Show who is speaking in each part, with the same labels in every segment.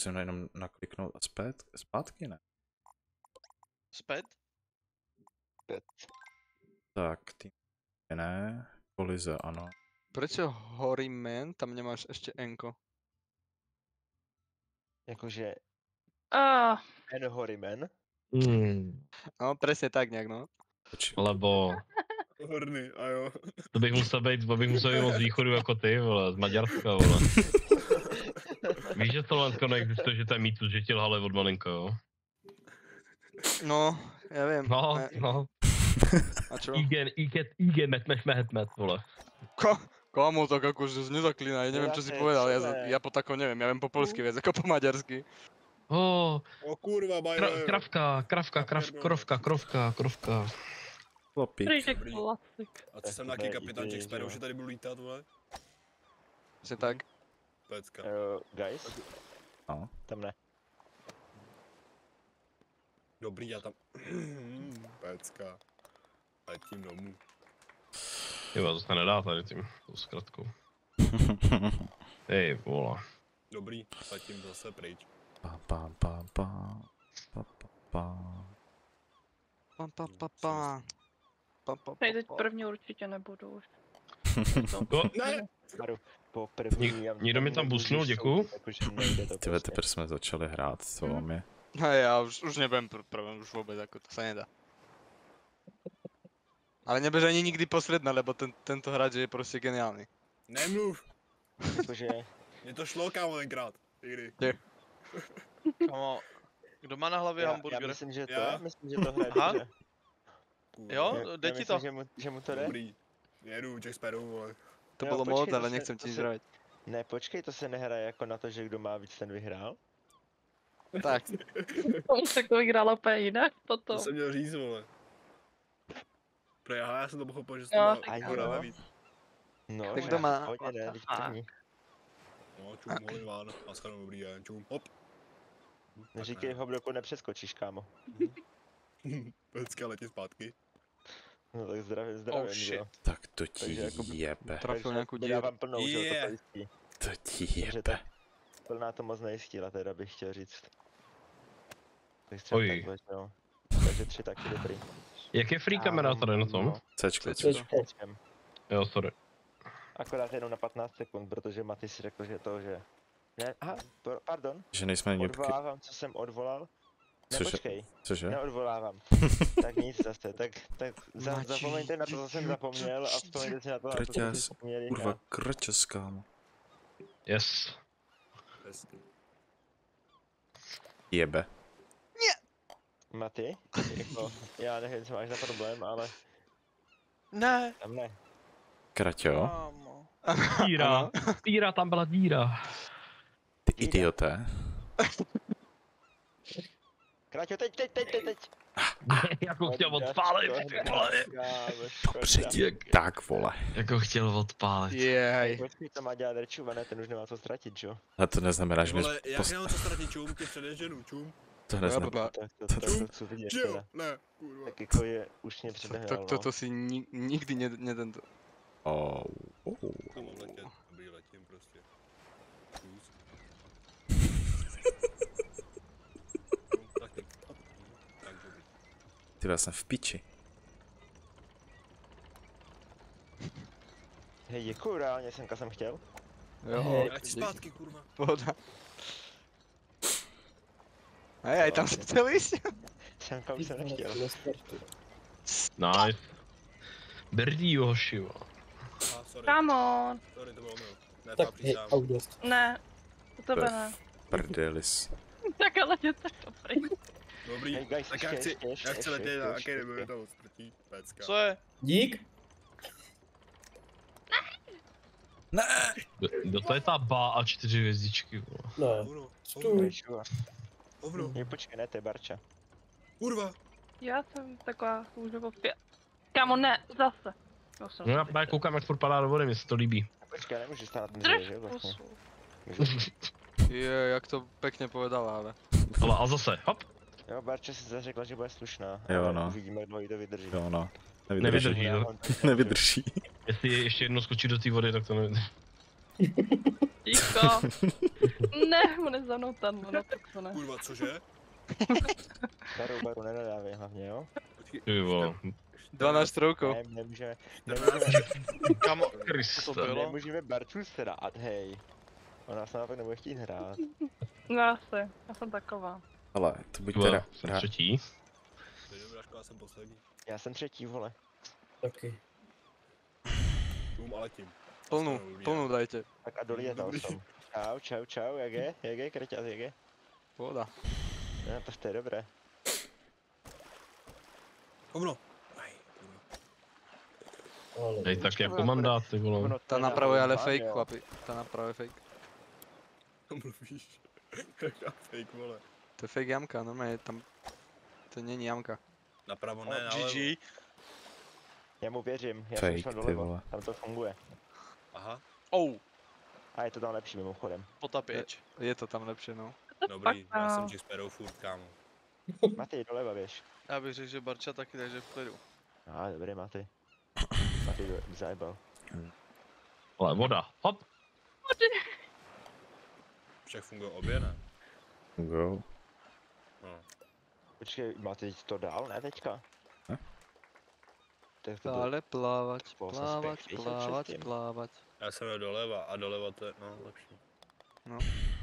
Speaker 1: musím jenom nakliknout a zpátky, ne?
Speaker 2: Zpět?
Speaker 1: Tak, ty ne, kolize, ano.
Speaker 3: Prečo Horyman, tam nemáš ešte Enko?
Speaker 4: Jakože
Speaker 5: Ah,
Speaker 4: Horyman.
Speaker 3: No, presne tak nejak, no.
Speaker 6: Lebo
Speaker 7: Horny, a jo.
Speaker 6: to bych musel být moc z východu jako ty, vole, z Maďarska, vole. Víš, že Slovensko neexistuje, že to je mýtus, že ti lhali od malinka, jo?
Speaker 3: No, ja viem.
Speaker 6: No.
Speaker 3: A čo?
Speaker 6: IG, met, vole.
Speaker 3: Kámo, tak akože nezaklínaj, neviem čo si povedal, ja po tako neviem, ja viem po polsky viac ako po maďarsky.
Speaker 6: O
Speaker 7: kurva, bajle.
Speaker 6: Krovka.
Speaker 1: Chlapík.
Speaker 5: Rýžek klasik.
Speaker 7: A co jsem nějaký kapitánček s perou, že tady budu lítat, vole?
Speaker 3: Že tak.
Speaker 7: Pecka.
Speaker 4: Guys?
Speaker 1: No.
Speaker 4: Tam ne.
Speaker 7: Dobrý, já tam... Pecka. Letím domů.
Speaker 6: Jo, to se nedá tady tím zkratkou. Ej, vola.
Speaker 7: Dobrý, letím zase pryč.
Speaker 5: Tady teď první určitě nebudu už.
Speaker 7: Ne!
Speaker 4: Po první...
Speaker 6: Někdo mi tam busnul, děkuju.
Speaker 1: Tyve, teprve jsme začali hrát, co vám je.
Speaker 3: No ja už nebudem problém, už vôbec, ako to sa nedá. Ale nebež ani nikdy posledná, lebo tento hráč je proste geniálny.
Speaker 7: Nemluv!
Speaker 4: Jakože...
Speaker 7: Mně to šlo, kámo, tenkrát. Někdy.
Speaker 2: Kámo, kdo má na hlavě hamburger?
Speaker 4: Já myslím, že to,
Speaker 7: Já?
Speaker 4: myslím, že to hraje
Speaker 2: Aha.
Speaker 4: dobře.
Speaker 2: Jo, jde ti to?
Speaker 4: Myslím, že mu to jde.
Speaker 7: Dobrý. Jedu, Jack Sparrow, vole.
Speaker 3: To
Speaker 4: Jo,
Speaker 3: bolo
Speaker 4: počkej,
Speaker 3: moc,
Speaker 4: to
Speaker 3: ale
Speaker 4: se-
Speaker 3: nechcem
Speaker 4: to
Speaker 3: ti
Speaker 4: se-
Speaker 3: zdravať.
Speaker 4: Ne, počkej, to se nehraje jako na to, že kdo má víc, ten vyhrál.
Speaker 3: Tak,
Speaker 5: Tak to vyhrála úplně jinak
Speaker 7: To
Speaker 5: potom.
Speaker 7: jsem měl říct, vole. Já jsem to pochopil, že
Speaker 5: Jo,
Speaker 7: jsem má
Speaker 5: tak
Speaker 4: jo.
Speaker 7: hora navíc.
Speaker 4: No,
Speaker 3: Tak
Speaker 4: že
Speaker 3: kdo má?
Speaker 4: Hodně ne, teď první.
Speaker 7: No, čum, holý ván. A schanu, dobrý den, čum, hop.
Speaker 4: Neříkej ho, dokud nepřeskočíš, kámo.
Speaker 7: Pecka, letím zpátky.
Speaker 4: No tak zdravím,
Speaker 2: Oh,
Speaker 4: že
Speaker 2: shit.
Speaker 4: jo.
Speaker 1: Tak to ti
Speaker 4: Takže jako-
Speaker 1: jebe.
Speaker 3: trafil nějakou díru.
Speaker 4: Dávám plnou, že jo, to
Speaker 7: Yeah.
Speaker 4: pojistí.
Speaker 1: To ti
Speaker 4: Takže
Speaker 1: jebe.
Speaker 4: tak plná to moc nejistila, teda bych chtěl říct. Takže třeba
Speaker 6: Oj.
Speaker 4: takhle, že jo. Takže 3 taky dobrý.
Speaker 6: Jak je free kamera tady na tom?
Speaker 4: No,
Speaker 1: Cčko.
Speaker 4: Cčkem.
Speaker 6: Jo, sorry.
Speaker 4: Akorát jenom na 15 sekund, protože Maty si řekl, že to, že... Ne, aha, pardon,
Speaker 1: Že nejsme ňupky.
Speaker 4: odvolávám, co jsem odvolal. Ne,
Speaker 1: Cože?
Speaker 4: počkej,
Speaker 1: Cože?
Speaker 4: neodvolávám. Tak nic zase, tak zapomeňte na to, co jsem zapomněl a vzpomeňte si na to, co jsem
Speaker 1: Kraťas,
Speaker 4: si zapomněli.
Speaker 1: kurva, kraťas, kámo.
Speaker 6: Yes.
Speaker 7: Hezky.
Speaker 1: Jebe.
Speaker 4: Maty, jako, já nevím, co máš za problém, ale
Speaker 2: Ne.
Speaker 4: tam ne.
Speaker 1: Kraťo,
Speaker 2: Kámo.
Speaker 6: Díra, tam byla díra.
Speaker 1: ty idioté.
Speaker 4: Kráťo, teď!
Speaker 6: Jako chtěl odpálit, ty vole.
Speaker 1: Dobře ti, tak vole.
Speaker 6: Jako chtěl odpálit.
Speaker 3: Jej.
Speaker 4: Počkej, to má dělat Rečuva, ne, ten už nemá co ztratit, jo?
Speaker 1: A to neznamená, že mi
Speaker 7: Vole, jak nemám co ztratit, čum, tě předeženu, čum.
Speaker 1: to neznamená.
Speaker 4: Tak to chci vidět
Speaker 7: Čil,
Speaker 4: teda.
Speaker 7: ne, kurva.
Speaker 4: Tak jako je, už mě předehrál,
Speaker 3: Tak
Speaker 4: no.
Speaker 3: toto si nikdy nedento.
Speaker 1: Oh.
Speaker 7: To mám letět, dobrý, letím prostě. Čus. Tak teď, hop. Tak dobrý.
Speaker 1: Ty já jsem v piči.
Speaker 4: Hej, děkuju, reálně semka jsem chtěl.
Speaker 3: Jo,
Speaker 7: Ať zpátky, kurva.
Speaker 3: pohoda. Hej, aj tam si chcel ísť?
Speaker 4: Semka už jsem nechtěl.
Speaker 6: Nice. Brdí hoši, jo.
Speaker 7: Aha, sorry.
Speaker 5: Come on.
Speaker 7: Sorry, to bylo omyl. Ne,
Speaker 8: Tak
Speaker 7: fakt
Speaker 8: hej,
Speaker 7: přísám.
Speaker 8: August.
Speaker 5: Ne, u tebe ne.
Speaker 1: Prdelis.
Speaker 5: Tak ale je to dobrý.
Speaker 7: Dobrý,
Speaker 4: Hej, guys,
Speaker 7: tak já chci
Speaker 4: ještě,
Speaker 7: letět na
Speaker 4: ještě.
Speaker 7: akademii, to smrtí, pecka.
Speaker 2: Co je?
Speaker 8: Dík.
Speaker 6: Kdo to je ta ba a 4 hvězdičky, vole.
Speaker 8: Ne.
Speaker 7: Hovno,
Speaker 8: Stůj.
Speaker 4: Rečuva.
Speaker 7: hovno,
Speaker 4: Hej, počkej, ne, to je Barča.
Speaker 7: kurva.
Speaker 5: Já jsem taková růžovou Kámo, ne, zase.
Speaker 6: No já koukám, jak furt padá do vody, mi se to líbí.
Speaker 4: Počkej, já nemůžu stát na ten dřevěj, že
Speaker 5: Drž
Speaker 4: vlastně.
Speaker 5: pusu.
Speaker 3: Je, jak to pekne povedala, ale.
Speaker 6: Ale a zase, hop.
Speaker 4: Jo, Barča si zařekla, že bude slušná.
Speaker 1: Jo,
Speaker 4: ale
Speaker 1: no.
Speaker 4: Uvidíme, jak dlouho jí to vydrží.
Speaker 1: Jo no.
Speaker 6: Nevydrží to.
Speaker 1: Nevydrží.
Speaker 6: Jestli ještě jednou skočí do té vody, tak to nevydrží.
Speaker 5: Ticho. Ne, mu nezavnou tam, no tak to ne.
Speaker 7: Kurva, cože?
Speaker 4: Baru, nenadávej hlavně, jo?
Speaker 7: Počkej,
Speaker 6: Ty vole.
Speaker 3: 12 trojkou.
Speaker 4: Ne, nemůžeme,
Speaker 7: 14.
Speaker 2: Kamo, co
Speaker 6: Kriste.
Speaker 2: to bylo?
Speaker 4: nemůžeme Barču srát, hej. Ona se naopak nebude chtít hrát.
Speaker 5: No asi, já jsem taková.
Speaker 1: Ale to buď
Speaker 6: Ty
Speaker 1: teda...
Speaker 6: vole, jsem třetí.
Speaker 7: To je dobrá škola, jsem poslední.
Speaker 4: Já jsem třetí, vole.
Speaker 8: Taky.
Speaker 7: Čum a letím.
Speaker 3: Plnou dajte.
Speaker 4: Tak a dolítal jsem. Čau, jak je, kreťat, jak je?
Speaker 3: Pohoda.
Speaker 4: No, to je dobré.
Speaker 7: Hovno. Aj, kurva.
Speaker 8: Ale
Speaker 6: Dej tak jako mandát, ty vole.
Speaker 4: Ono,
Speaker 3: Ta
Speaker 4: je
Speaker 3: napravo je ale
Speaker 4: normálně,
Speaker 3: fake,
Speaker 4: jo.
Speaker 3: chlapi. Ta napravo je fake.
Speaker 7: To mluvíš. Jaká fake, vole.
Speaker 3: To je fake jamka, normálně tam... To není jamka.
Speaker 7: Napravo ne, nalevo.
Speaker 2: GG.
Speaker 4: Já mu věřím, já
Speaker 1: Fake,
Speaker 4: jsem šel
Speaker 1: ty
Speaker 4: doleva,
Speaker 1: vole.
Speaker 4: tam to funguje.
Speaker 7: Aha,
Speaker 2: Oh,
Speaker 4: A je to tam lepší mimochodem.
Speaker 2: potapěč.
Speaker 3: Je to tam lepší, no.
Speaker 7: dobrý, já jsem Jack Sparrow furt, kámo.
Speaker 4: Matej, doleva běž.
Speaker 2: Já bych řekl, že Barča taky, takže v klidu.
Speaker 4: Dobrý, Matej. Matej zajebal.
Speaker 6: Ale voda, hop.
Speaker 7: Však fungují obě, ne?
Speaker 1: Go.
Speaker 7: No.
Speaker 4: Počkej, Matej to dál, ne teďka?
Speaker 1: Ne?
Speaker 4: Tak to bylo.
Speaker 3: Dále plávat,
Speaker 4: Spolu jsem
Speaker 3: plávat,
Speaker 4: zpět,
Speaker 3: plávat,
Speaker 4: předtím.
Speaker 3: plávat.
Speaker 7: Já jsem jel doleva a doleva to je, no, lepší.
Speaker 3: No.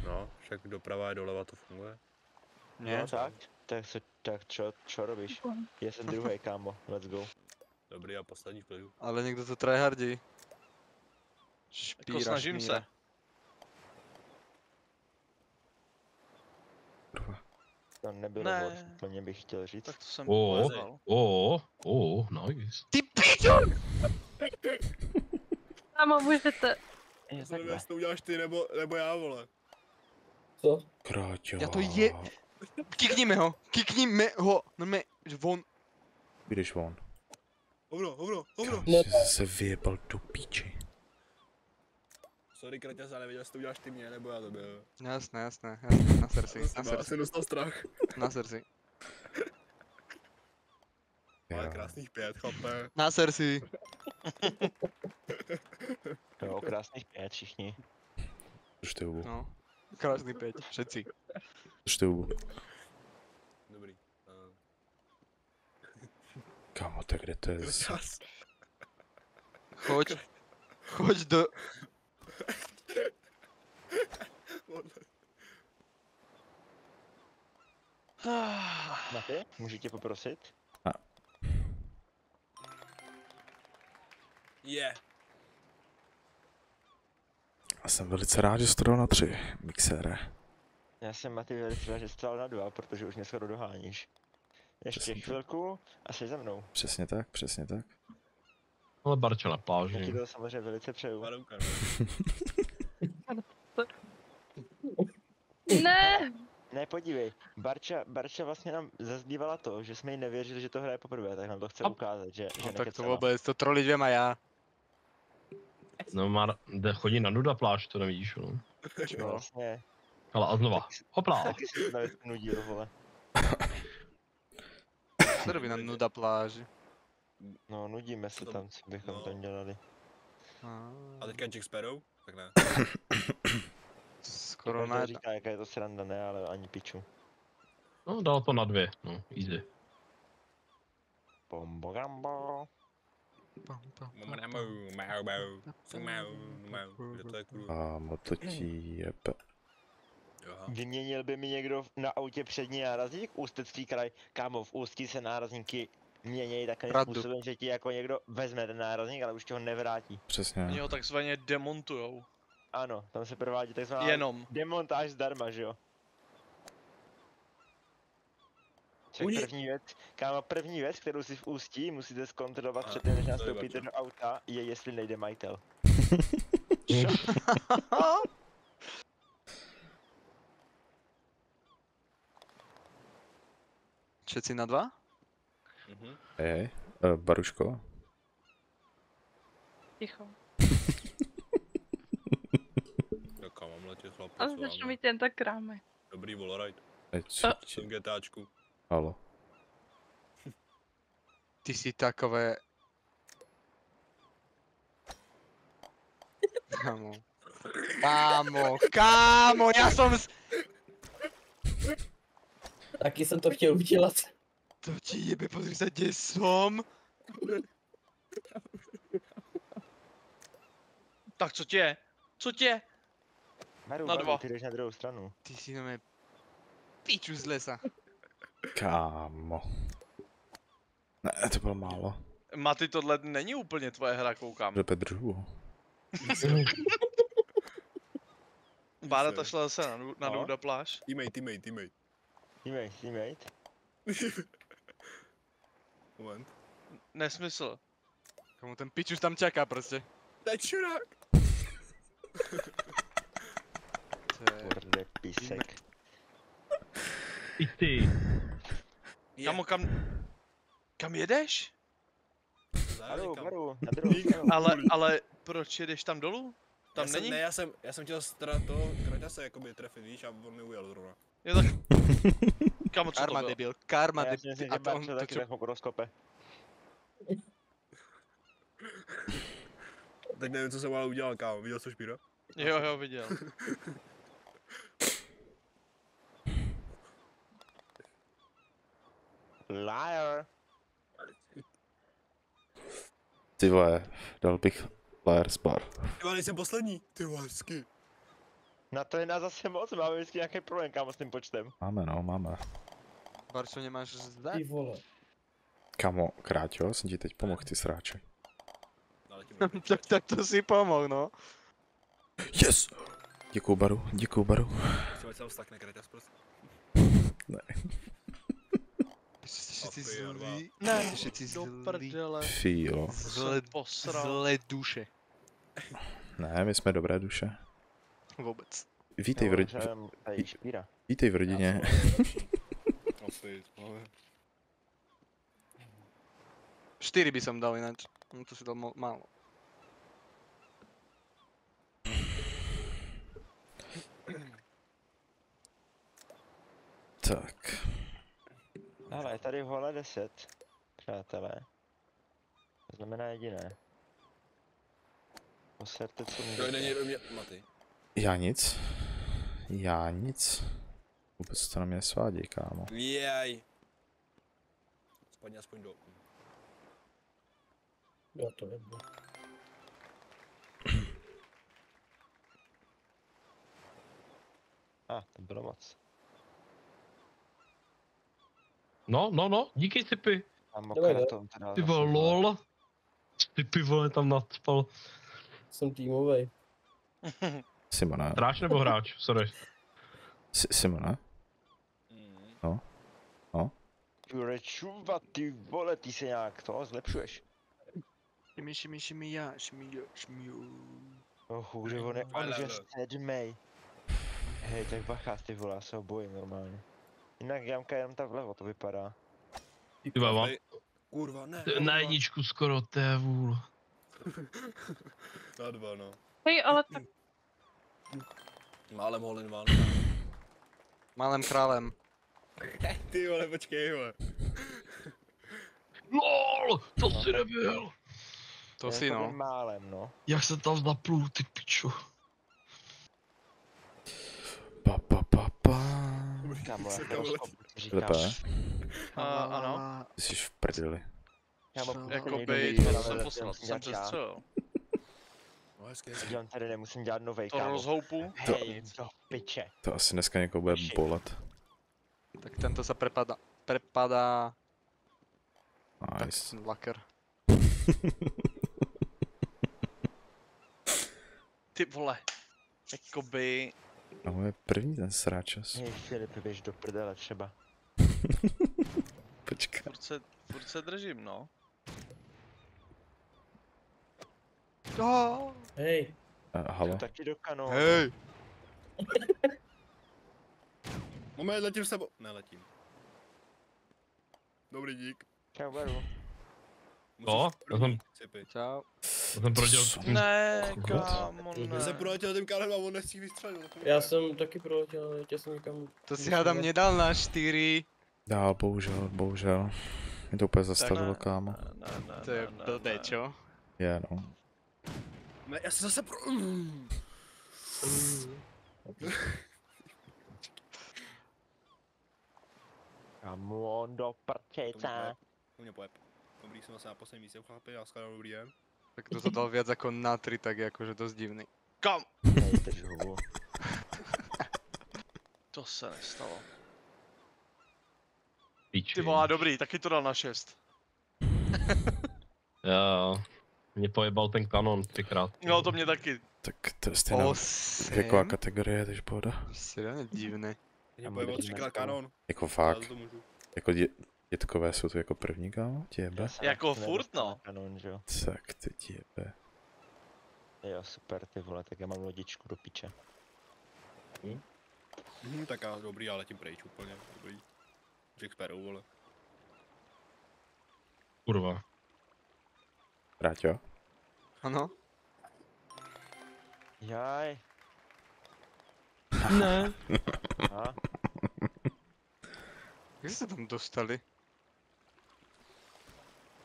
Speaker 7: No, však doprava je doleva, to funguje.
Speaker 3: Ne?
Speaker 4: No tak čo robíš? Já jsem druhý, kámo, let's go.
Speaker 7: Dobrý a poslední v klidu.
Speaker 3: Ale někdo to tryhardí.
Speaker 2: Jako
Speaker 3: Špíra,
Speaker 2: snažím
Speaker 3: šmíra.
Speaker 2: se.
Speaker 1: Kurva.
Speaker 4: To nebylo
Speaker 2: Ne.
Speaker 4: moc, úplně bych chtěl říct.
Speaker 2: Tak to jsem
Speaker 6: O,
Speaker 2: polezal.
Speaker 6: nice.
Speaker 3: Ty pičo!
Speaker 5: Mámo, můžete.
Speaker 4: Je
Speaker 7: To nevím, jestli to uděláš ty nebo já, vole.
Speaker 8: co?
Speaker 1: Kráťo.
Speaker 3: Já to je... Kikníme ho! No mě, že on...
Speaker 1: Jdeš von.
Speaker 7: Hovno.
Speaker 1: Kámo, jsi se vyjebal do píči.
Speaker 7: Sorry, Kraťas, já nevěděl, jestli to uděláš ty mě, nebo já tebe.
Speaker 3: Jasné, na srdci, na srdci,
Speaker 7: jsem dostal strach.
Speaker 3: na srdci.
Speaker 7: Máme
Speaker 1: Jo.
Speaker 7: krásných 5, chlape.
Speaker 3: Na srdci.
Speaker 4: Jo, krásných 5 všichni.
Speaker 1: Držte hubu.
Speaker 3: No. Krásný pěť, všetci.
Speaker 1: Držte hubu.
Speaker 7: Dobrý.
Speaker 1: Kámo, tak kde to je?
Speaker 7: Kraťas.
Speaker 3: Choď do...
Speaker 4: Matej, můžu tě poprosit?
Speaker 7: Je.
Speaker 1: Já jsem velice rád, že jsi to dal na 3, mixére.
Speaker 4: Já jsem Matej velice rád, že jsi to dal na 2, protože už mě skoro doháníš. Ještě
Speaker 1: Přesně tak.
Speaker 4: chvilku a jsi za mnou.
Speaker 1: Přesně tak, přesně tak.
Speaker 6: Ale Barča na
Speaker 4: Já ti
Speaker 6: pláži.
Speaker 4: to samozřejmě velice přeju.
Speaker 7: Marouka,
Speaker 5: Ne!
Speaker 4: Ne, podívej, Barča vlastně nám zazdívala to, že jsme jí nevěřili, že to hraje poprvé, tak nám to chce ukázat, že
Speaker 3: No tak to
Speaker 4: nekecala.
Speaker 3: vůbec, to trolí dvěma já.
Speaker 6: No chodí na nuda pláž, to nevidíš, no.
Speaker 4: No, vlastně,
Speaker 6: Ale a znova, hopla.
Speaker 4: taky si to navíc nudil, vole.
Speaker 3: Co robí na nuda pláži?
Speaker 4: No, nudíme se
Speaker 7: To-
Speaker 4: tam, co bychom
Speaker 7: no.
Speaker 4: tam dělali.
Speaker 7: A teďka Jack Sparrow? Tak ne.
Speaker 3: Skoro
Speaker 4: Každý
Speaker 3: na...
Speaker 4: říká, jaká je to sranda, ne, ale ani piču.
Speaker 6: No, dal to na 2, no, easy.
Speaker 4: Bombo gambo.
Speaker 7: Kde to je kurva?
Speaker 1: Kámo, to ti jebe.
Speaker 7: Aha.
Speaker 4: Vyměnil by mi někdo na autě přední nárazník? Ústecký kraj. Kámo, v Ústí se nárazníky měnějí takovým
Speaker 3: Pravdu.
Speaker 4: způsobem, že ti jako někdo vezme ten nárazník, ale už ti ho nevrátí.
Speaker 1: Přesně.
Speaker 2: Oni ho takzvaně demontujou.
Speaker 4: Ano, tam se provádí takzvaná
Speaker 2: Jenom.
Speaker 4: demontáž zdarma, že jo? Však
Speaker 7: Oni-
Speaker 4: první věc, kámo, první věc, kterou si v Ústí musíte zkontrolovat
Speaker 7: A,
Speaker 4: předtím, než
Speaker 7: to je
Speaker 4: nastoupíte
Speaker 7: Barča.
Speaker 4: do auta, je jestli nejde majitel.
Speaker 3: Všetci na 2?
Speaker 7: Mhm.
Speaker 1: Hej, Baruško.
Speaker 5: Ticho.
Speaker 7: Tak kam mám letět, chlapi,
Speaker 5: Ale
Speaker 7: s
Speaker 5: začnu
Speaker 7: vámi?
Speaker 5: mít jen tak krámy.
Speaker 7: Dobrý Voloride.
Speaker 1: Co ti...
Speaker 7: Jsem GTAčku.
Speaker 1: Halo.
Speaker 3: Ty si takové... Kámo. Kámo, já jsem
Speaker 8: Taky jsem to chtěl udělat.
Speaker 3: To ti jebe, pozri se, kde som.
Speaker 2: Tak co tě je? Co tě je?
Speaker 4: Maru,
Speaker 2: Na
Speaker 4: Maru,
Speaker 2: dva.
Speaker 4: ty jdeš na druhou stranu.
Speaker 3: Ty si na mě piču z lesa.
Speaker 1: Kámo. Ne, to bylo málo.
Speaker 2: Maty, tohle není úplně tvoje hra, koukám.
Speaker 1: Jde Pedřu.
Speaker 2: Bára šla zase na
Speaker 4: No.
Speaker 2: Nuda pláž.
Speaker 7: Teammate.
Speaker 4: Teammate.
Speaker 7: Moment.
Speaker 2: Nesmysl.
Speaker 3: Komu ten pičus tam čeká prostě.
Speaker 7: To je čurák.
Speaker 4: Kurde, písek.
Speaker 6: I ty.
Speaker 2: Kamo, kam jedeš?
Speaker 4: Maru, na druhou stranu.
Speaker 2: Ale proč jedeš tam dolů? Tam není?
Speaker 7: Já jsem chtěl toho Kratase jakoby trefit, víš, a on mi ujel zrovna.
Speaker 2: Je tak... Kamo, co to
Speaker 3: Karma
Speaker 2: bylo?
Speaker 3: debil, karma
Speaker 4: A já si
Speaker 3: debil.
Speaker 4: myslím,
Speaker 3: A
Speaker 4: že
Speaker 3: to on
Speaker 4: Barča
Speaker 3: to
Speaker 4: taky
Speaker 3: čo...
Speaker 4: vezmu rozkope.
Speaker 7: Teď nevím, co jsem ale udělal, kámo, viděl jsi to, Špíro?
Speaker 2: Jo, viděl.
Speaker 4: Liar.
Speaker 1: Ty vole, dal bych Liar Spar.
Speaker 7: Ty vole, jsem poslední, ty vole, hezky.
Speaker 4: Na to je nás zase moc, máme vždycky nějaký problém, kámo, s tím počtem.
Speaker 1: Máme no, máme.
Speaker 3: Barčo, nemáš zde?
Speaker 8: Ty vole.
Speaker 1: Kamo, Kráťo, jsem ti teď pomohl, ty sráče.
Speaker 7: Ale tím
Speaker 3: tak to si pomohl, no.
Speaker 1: Yes! Děkuju Baru.
Speaker 7: třeba se stakne Kratas prostě.
Speaker 1: Ne.
Speaker 3: Jste všichni
Speaker 7: Opět, dva.
Speaker 3: zlí.
Speaker 2: Ne,
Speaker 3: Jste všichni
Speaker 2: do
Speaker 3: zlí.
Speaker 2: prdele.
Speaker 1: Fílo.
Speaker 3: Zle,
Speaker 2: Posral.
Speaker 3: zlé duše.
Speaker 1: Ne, my jsme dobré duše.
Speaker 3: Vůbec.
Speaker 1: Vítej v rodině.
Speaker 4: Tady Špíra.
Speaker 1: Vítej v rodině.
Speaker 7: Opět, ale...
Speaker 3: 4 by som dal ináč. No to si dal málo.
Speaker 1: Tak.
Speaker 4: Ale je tady hole 10, přátelé. To znamená jediné. Poserte, co
Speaker 7: To
Speaker 4: můžete.
Speaker 7: není do mě, Maty.
Speaker 1: Já nic. Vůbec to na mě svádí, kámo.
Speaker 7: Jaj. Spadni aspoň do...
Speaker 8: Já to nebudu.
Speaker 4: To bylo moc.
Speaker 6: No, díky Cipy.
Speaker 4: Mám
Speaker 8: Dawaj,
Speaker 4: mokratom teda.
Speaker 6: Ty
Speaker 4: zase,
Speaker 6: vole, lol. Cipy vole tam nadspal.
Speaker 8: Jsem týmovej.
Speaker 1: Simone.
Speaker 6: Hráč nebo hráč? Sorry.
Speaker 1: Simone.
Speaker 4: Jurečuva, ty vole, ty se nějak to zlepšuješ.
Speaker 3: Šimi, já.
Speaker 4: Hůře, on je že 7. Hej, tak bacha, ty vole, já se ho bojím normálně. Jinak jamka je jenom tak vlevo, to vypadá.
Speaker 6: Ty baba.
Speaker 7: Kurva, ne.
Speaker 6: Na jedničku skoro, to je vůl.
Speaker 7: Na 2, no.
Speaker 5: Hej, ale tak
Speaker 7: Málem hole one.
Speaker 3: Malým králem.
Speaker 7: Ty vole, počkej, vole.
Speaker 6: LOL, to si nebyl.
Speaker 3: To si no.
Speaker 4: Málem, no.
Speaker 6: Jak se tam zaplul, ty pičo.
Speaker 1: Pa.
Speaker 4: Kámo, já
Speaker 7: Co
Speaker 4: to
Speaker 7: tam
Speaker 4: rozkop,
Speaker 1: Lepe.
Speaker 4: říkáš.
Speaker 2: Ano.
Speaker 1: Ty jsi v prdeli.
Speaker 4: Kámo,
Speaker 2: Jakoby,
Speaker 4: nejde,
Speaker 2: to
Speaker 4: ale
Speaker 2: jsem
Speaker 4: to
Speaker 2: poslal,
Speaker 4: musím
Speaker 2: jsem
Speaker 4: dělat já.
Speaker 2: přestřelil.
Speaker 7: No, hezky.
Speaker 4: Dělám tady, nemusím dělat novej,
Speaker 2: To
Speaker 4: kámo.
Speaker 2: rozhoupu.
Speaker 4: Hej, do piče.
Speaker 1: To asi dneska někoho bude bolet.
Speaker 3: Tak tento se prepadá
Speaker 1: Nice.
Speaker 3: ten laker.
Speaker 2: Ty vole. Jakoby...
Speaker 1: No je první ten sráčas.
Speaker 4: Hej, Filip, běž do prdele třeba.
Speaker 1: Počkej.
Speaker 2: Furt se držím, no.
Speaker 8: Hej,
Speaker 1: Halo.
Speaker 4: Taky do kanónu.
Speaker 3: Hej!
Speaker 7: Moment, letím s tebou. Neletím. Dobrý dík.
Speaker 4: Čau, Baru.
Speaker 6: No, já jsem-
Speaker 7: Cipy.
Speaker 3: Čau.
Speaker 6: To jsem prodělal.
Speaker 2: Ne,
Speaker 1: God.
Speaker 2: kámo,
Speaker 7: Já jsem
Speaker 2: ne.
Speaker 7: proletěl tím kárem a on nechcí vystřelit.
Speaker 8: já jsem taky proletěl, letěl jsem někam.
Speaker 3: To si hádám nedal na 4.
Speaker 1: Dál, bohužel. Mě to úplně zastavilo, kámo.
Speaker 2: Ne,
Speaker 3: To je blbé, čo?
Speaker 1: Je, no.
Speaker 7: Ne, já se zase pro...
Speaker 4: Come on, do prčejca.
Speaker 7: To mě pojeb. Dobrý, jsem asi na posledním místě, chlapi, já skladám dobrý den.
Speaker 3: Tak kto to dal viac ako na 3, tak je akože dosť divný.
Speaker 2: Kam?
Speaker 4: Dejte žhubu.
Speaker 2: To se nestalo.
Speaker 6: Píči.
Speaker 2: Ty volá, dobrý, taky to dal na 6.
Speaker 6: Jo. Mě pojebal ten kanon 3krát.
Speaker 2: No to mě taky.
Speaker 1: Tak to je stejná
Speaker 3: 8?
Speaker 1: věková kategorie, takže pohoda.
Speaker 3: Seriálne divné.
Speaker 7: Mě
Speaker 4: Tam
Speaker 7: pojebal
Speaker 4: bude
Speaker 7: 3krát
Speaker 4: jinak,
Speaker 7: kanon.
Speaker 1: Jako
Speaker 7: Já
Speaker 1: fakt,
Speaker 7: za to můžu.
Speaker 1: jako dětkové jsou tu jako první, kámo, těbe.
Speaker 4: Já jsem
Speaker 2: Jako
Speaker 4: nedostal
Speaker 2: furt, no.
Speaker 4: na Kanon, že jo.
Speaker 1: Tak ty těbe.
Speaker 4: Jo, super, ty vole, tak já mám lodičku do piče.
Speaker 7: Tak já dobrý, ale letím pryč úplně. Dobrý. Jack Sparrow, vole.
Speaker 6: Kurva.
Speaker 1: Ráťo?
Speaker 3: Ano?
Speaker 4: Jaj.
Speaker 6: Ne.
Speaker 4: A?
Speaker 3: Jak ste tam dostali?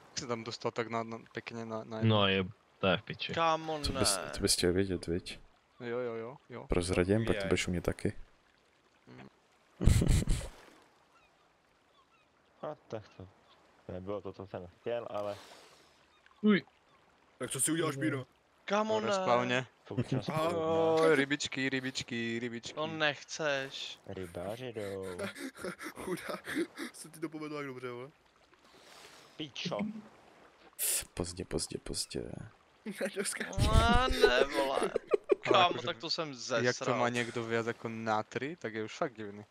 Speaker 3: Jak sa tam dostal tak pekne na
Speaker 6: No je, to je v piči.
Speaker 2: Kámo,
Speaker 1: Co
Speaker 2: ne.
Speaker 1: bys chtěl vědět, viď?
Speaker 3: Jo.
Speaker 1: Prozradím,
Speaker 7: Je.
Speaker 1: protože budeš u mě taky.
Speaker 4: A tak to nebylo to, co jsem chtěl, ale
Speaker 6: Uj.
Speaker 7: Tak co si udělal, Špíno?
Speaker 2: Kámo,
Speaker 3: Na
Speaker 2: ne.
Speaker 3: spawne.
Speaker 4: funkčnost
Speaker 7: Aha.
Speaker 3: Oj, rybičky.
Speaker 2: To nechceš.
Speaker 4: rybáři jdou.
Speaker 7: Chudá, se ti to povedlo jak dobře, vole.
Speaker 4: Pičo.
Speaker 1: Pozdě.
Speaker 7: Dneska.
Speaker 2: Ne, vole. Kámo,
Speaker 3: akože
Speaker 2: tak to jsem
Speaker 3: Jak to má
Speaker 2: zesral.
Speaker 3: niekto viac ako na 3, tak je už fakt divný.